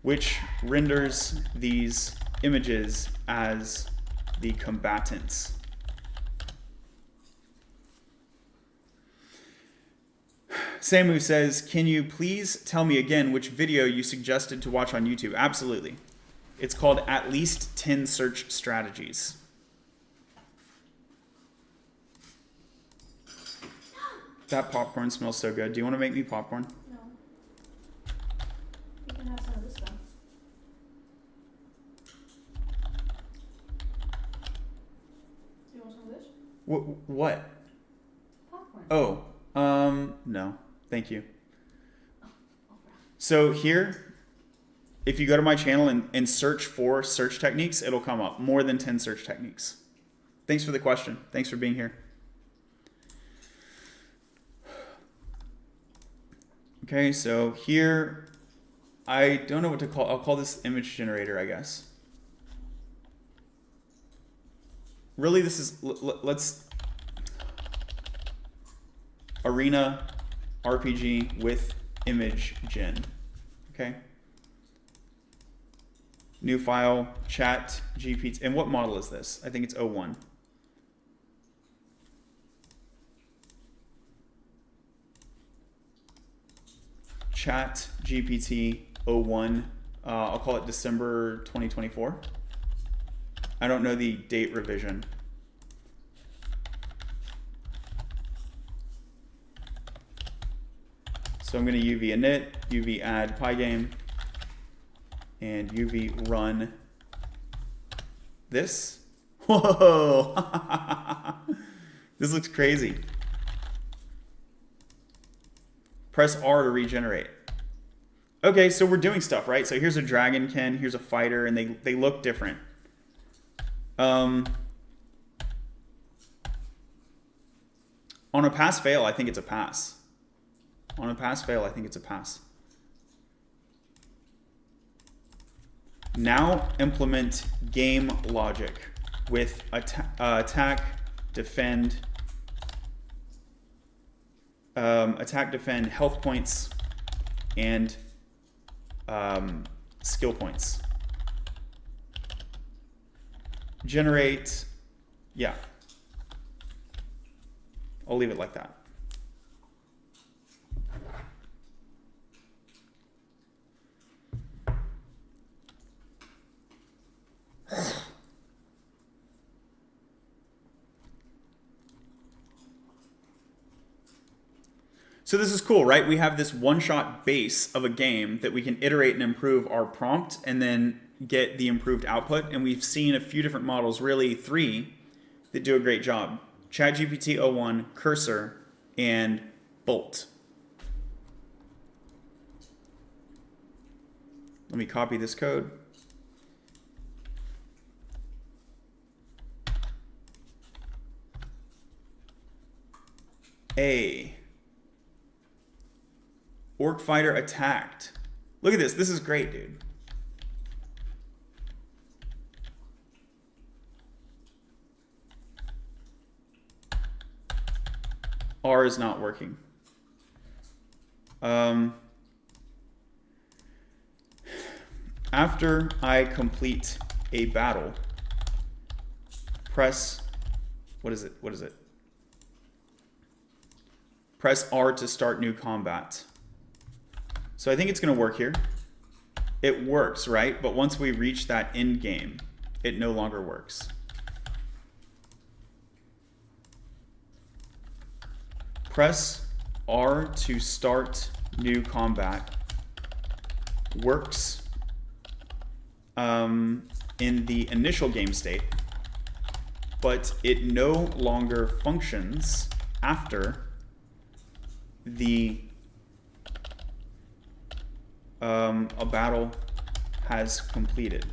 which renders these images as the combatants. Samu says, can you please tell me again which video you suggested to watch on YouTube? Absolutely. It's called At Least 10 Search Strategies. That popcorn smells so good. Do you want to make me popcorn? No. You can have some of this one. Do you want some of this? What? Popcorn. Oh, no. Thank you. Oh, So here, if you go to my channel and search for search techniques, it'll come up. More than 10 search techniques. Thanks for the question. Thanks for being here. Okay, so here, I don't know what to call. I'll call this image generator, I guess. Really, this is, let's, arena RPG with image gen. Okay. New file, chat, GPT. And what model is this? I think it's 01. Chat GPT 01. I'll call it December 2024. I don't know the date revision. So I'm going to UV init, UV add Pygame, and UV run this. Whoa! This looks crazy. Press R to regenerate. Okay, so we're doing stuff, right? So here's a dragonkin, here's a fighter, and they look different. On a pass-fail, I think it's a pass. On a pass-fail, I think it's a pass. Now implement game logic with attack, defend, health points, and skill points. Generate, yeah. I'll leave it like that. So this is cool, right? We have this one-shot base of a game that we can iterate and improve our prompt and then get the improved output. And we've seen a few different models, really 3, that do a great job. ChatGPT 01, Cursor, and Bolt. Let me copy this code. Orc fighter attacked. Look at this. This is great, dude. R is not working. After I complete a battle, press what is it? What is it? Press R to start new combat. So I think it's going to work here. It works, right? But once we reach that end game, it no longer works. Press R to start new combat works in the initial game state, but it no longer functions after a battle has completed.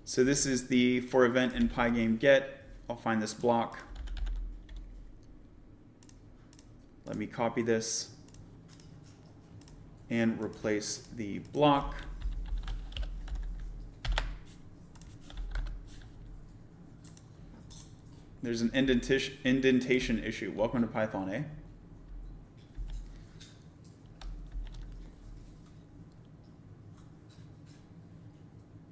So this is the for event in Pygame get. I'll find this block. Let me copy this and replace the block. There's an indentation issue. Welcome to Python, eh?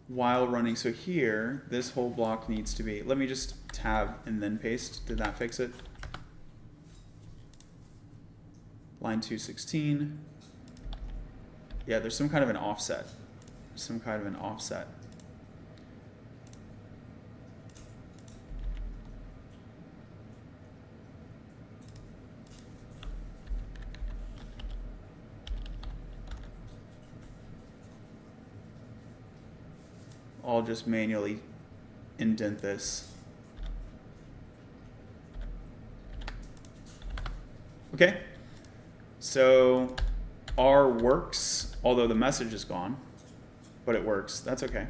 While running, so here, this whole block needs to be, let me just tab and then paste. Did that fix it? Line 216. Yeah, there's some kind of an offset. Some kind of an offset. I'll just manually indent this. Okay, so R works, although the message is gone, but it works. That's okay.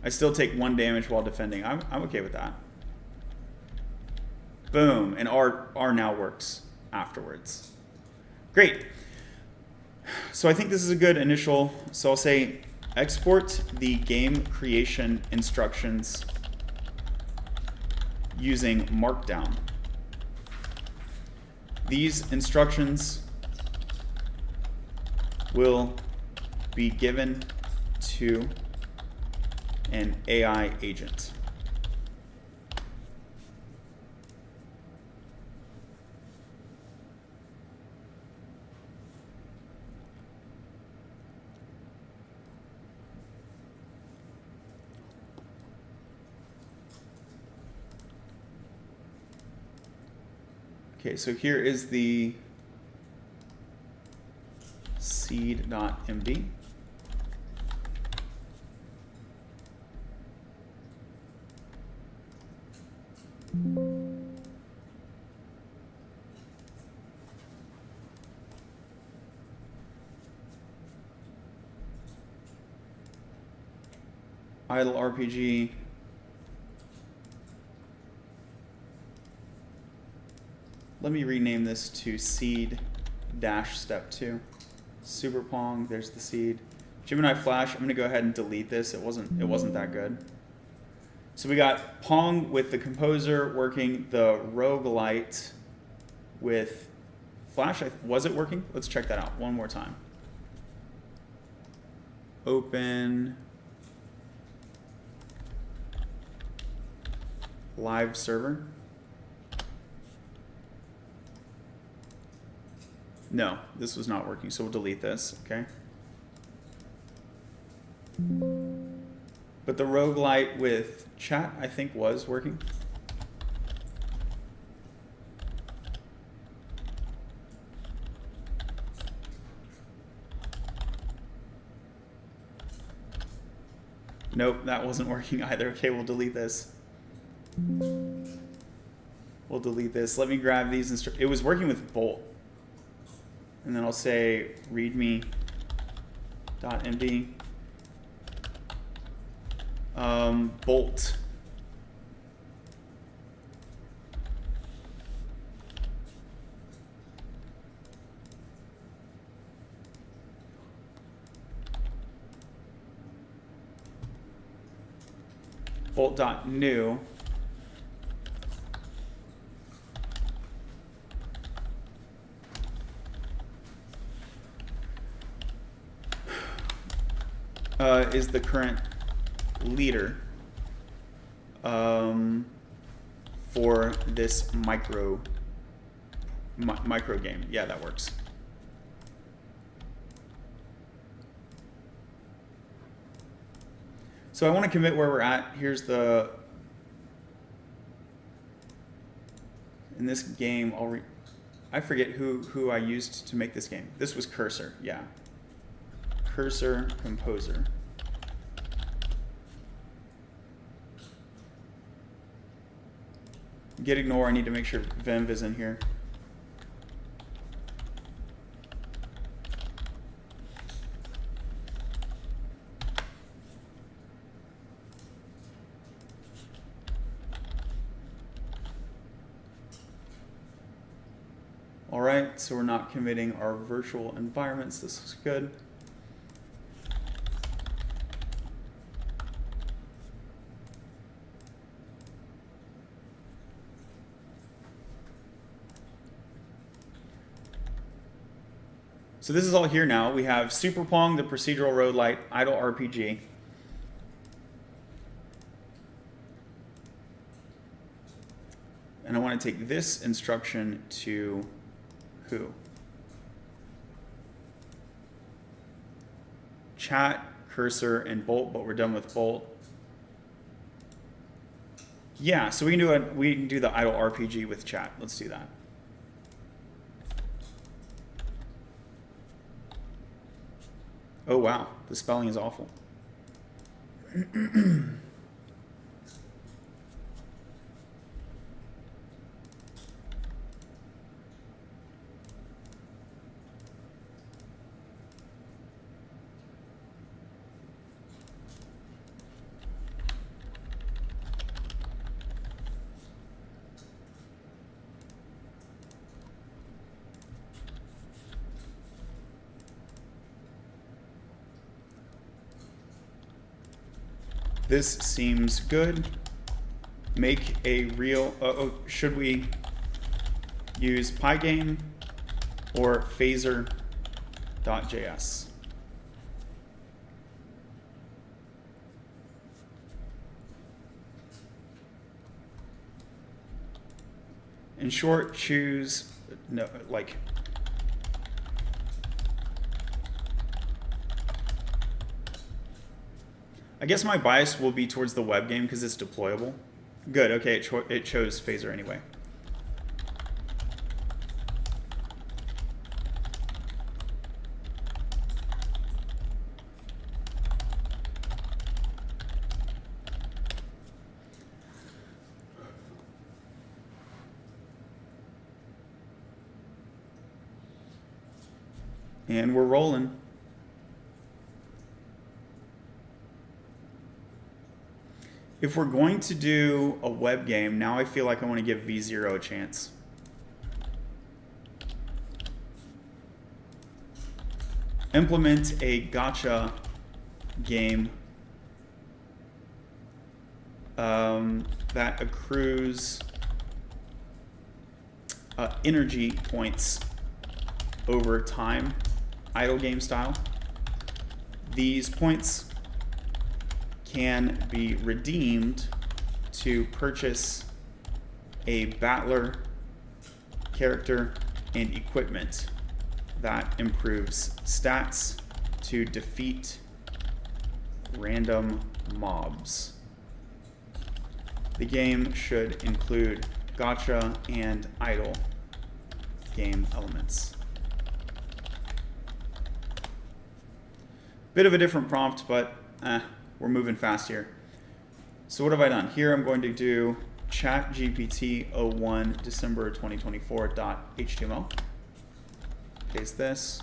I still take 1 damage while defending. I'm okay with that. Boom, and R now works afterwards. Great. So I think this is a good initial, so I'll say export the game creation instructions using Markdown. These instructions will be given to an AI agent. Okay, so here is the seed.md. Idle RPG. Let me rename this to seed-step 2. Super Pong, there's the seed. Gemini Flash, I'm gonna go ahead and delete this. It wasn't that good. So we got Pong with the composer working, the roguelite with Flash. Was it working? Let's check that out one more time. Open live server. No, this was not working, so we'll delete this, okay? But the roguelite with chat, I think, was working. Nope, that wasn't working either. Okay, we'll delete this. We'll delete this. Let me grab these. It was working with Bolt. And then I'll say readme.md. Bolt. bolt.new. Is the current leader for this micro game. Yeah, that works. So I want to commit where we're at. Here's the, in this game, I forget who I used to make this game. This was Cursor, yeah. Cursor Composer. Git ignore, I need to make sure Venv is in here. All right, so we're not committing our virtual environments. This is good. So this is all here now. We have Super Pong, the procedural roguelite, Idle RPG. And I want to take this instruction to who? Chat, Cursor, and Bolt, but we're done with Bolt. Yeah, so we can do the Idle RPG with chat. Let's do that. Oh wow, the spelling is awful. This seems good. Make a real, should we use Pygame or phaser.js? In short, choose, no, like, I guess my bias will be towards the web game because it's deployable. Good, okay, it chose Phaser anyway. And we're rolling. If we're going to do a web game, now I feel like I want to give V0 a chance. Implement a gacha game that accrues energy points over time, idle game style. These points can be redeemed to purchase a battler character and equipment that improves stats to defeat random mobs. The game should include gacha and idle game elements. Bit of a different prompt, but we're moving fast here. So what have I done? Here I'm going to do ChatGPT 01 December 2024.html. Paste this.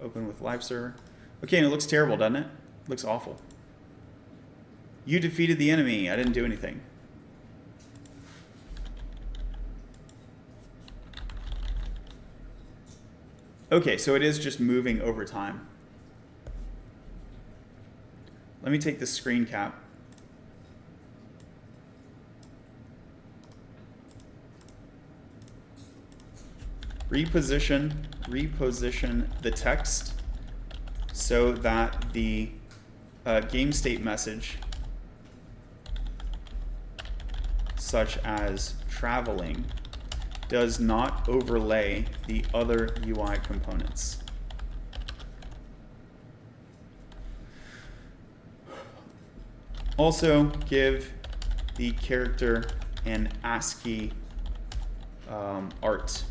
Open with live server. Okay, and it looks terrible, doesn't it? Looks awful. You defeated the enemy. I didn't do anything. Okay, so it is just moving over time. Let me take the screen cap. Reposition the text so that the game state message, such as traveling, does not overlay the other UI components. Also, give the character an ASCII art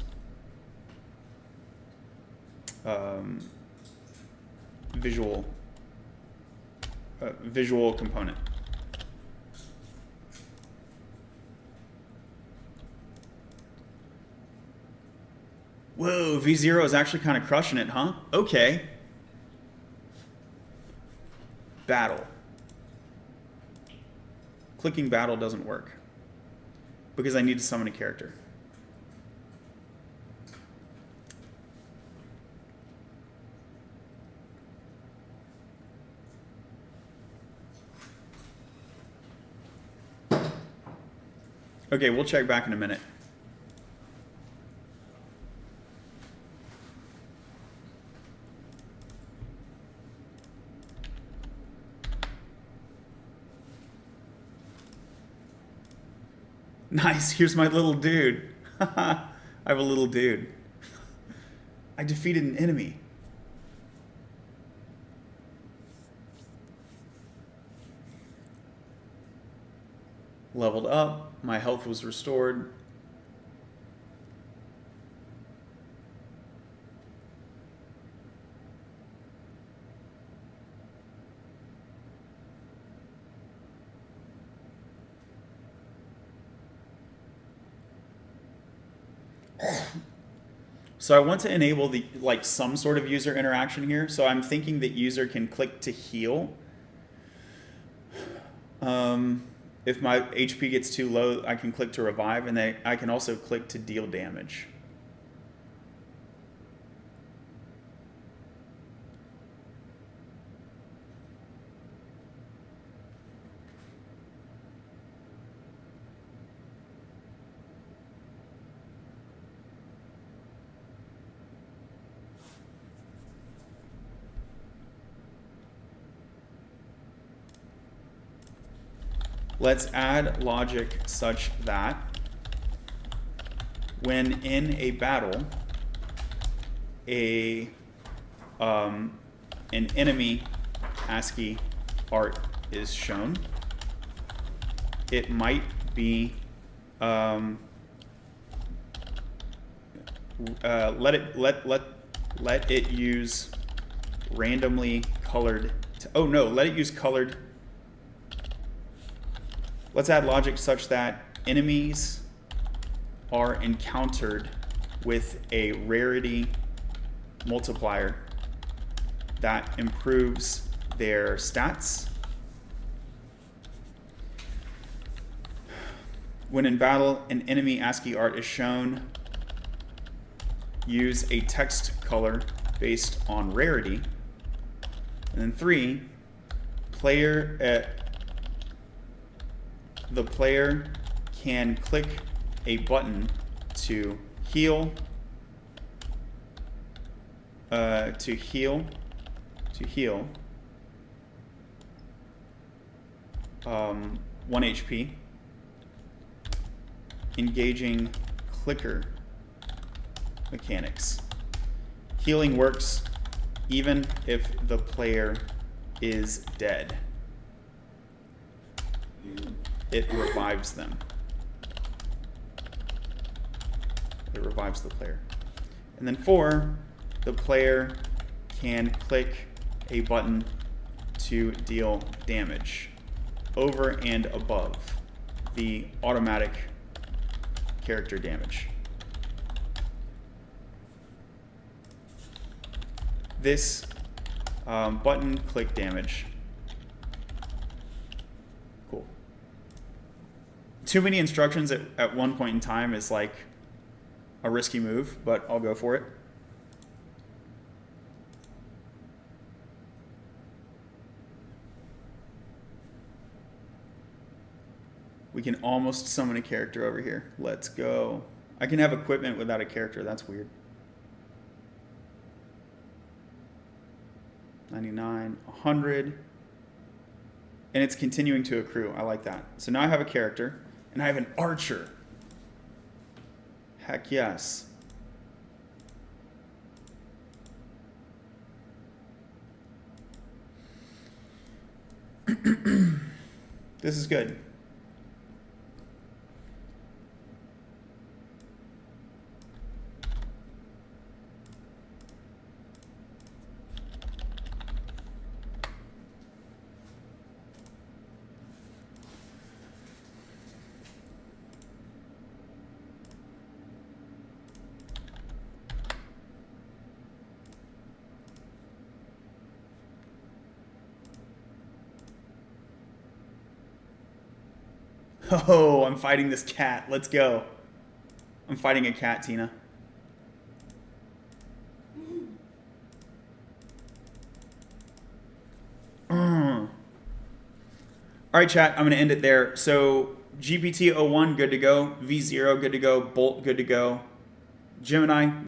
visual component. Whoa, V0 is actually kind of crushing it, huh? Okay. Battle. Clicking battle doesn't work because I need to summon a character. Okay, we'll check back in a minute. Nice, here's my little dude. I have a little dude. I defeated an enemy. Leveled up, my health was restored. So I want to enable the some sort of user interaction here. So I'm thinking that user can click to heal. If my HP gets too low, I can click to revive, and I can also click to deal damage. Let's add logic such that when in a battle, an enemy ASCII art is shown. It might be let it use randomly colored. Let it use colored. Let's add logic such that enemies are encountered with a rarity multiplier that improves their stats. When in battle, an enemy ASCII art is shown. Use a text color based on rarity. And then 3, the player can click a button to heal, 1 HP, engaging clicker mechanics. Healing works even if the player is dead. It revives them. It revives the player. And then 4, the player can click a button to deal damage over and above the automatic character damage. This button click damage. Cool. Too many instructions at one point in time is like a risky move, but I'll go for it. We can almost summon a character over here. Let's go. I can have equipment without a character. That's weird. 99, 100. And it's continuing to accrue. I like that. So now I have a character, and I have an archer. Heck yes. This is good. Oh, I'm fighting this cat. Let's go. I'm fighting a cat, Tina. All right, chat. I'm going to end it there. So GPT-01, good to go. V0, good to go. Bolt, good to go. Gemini,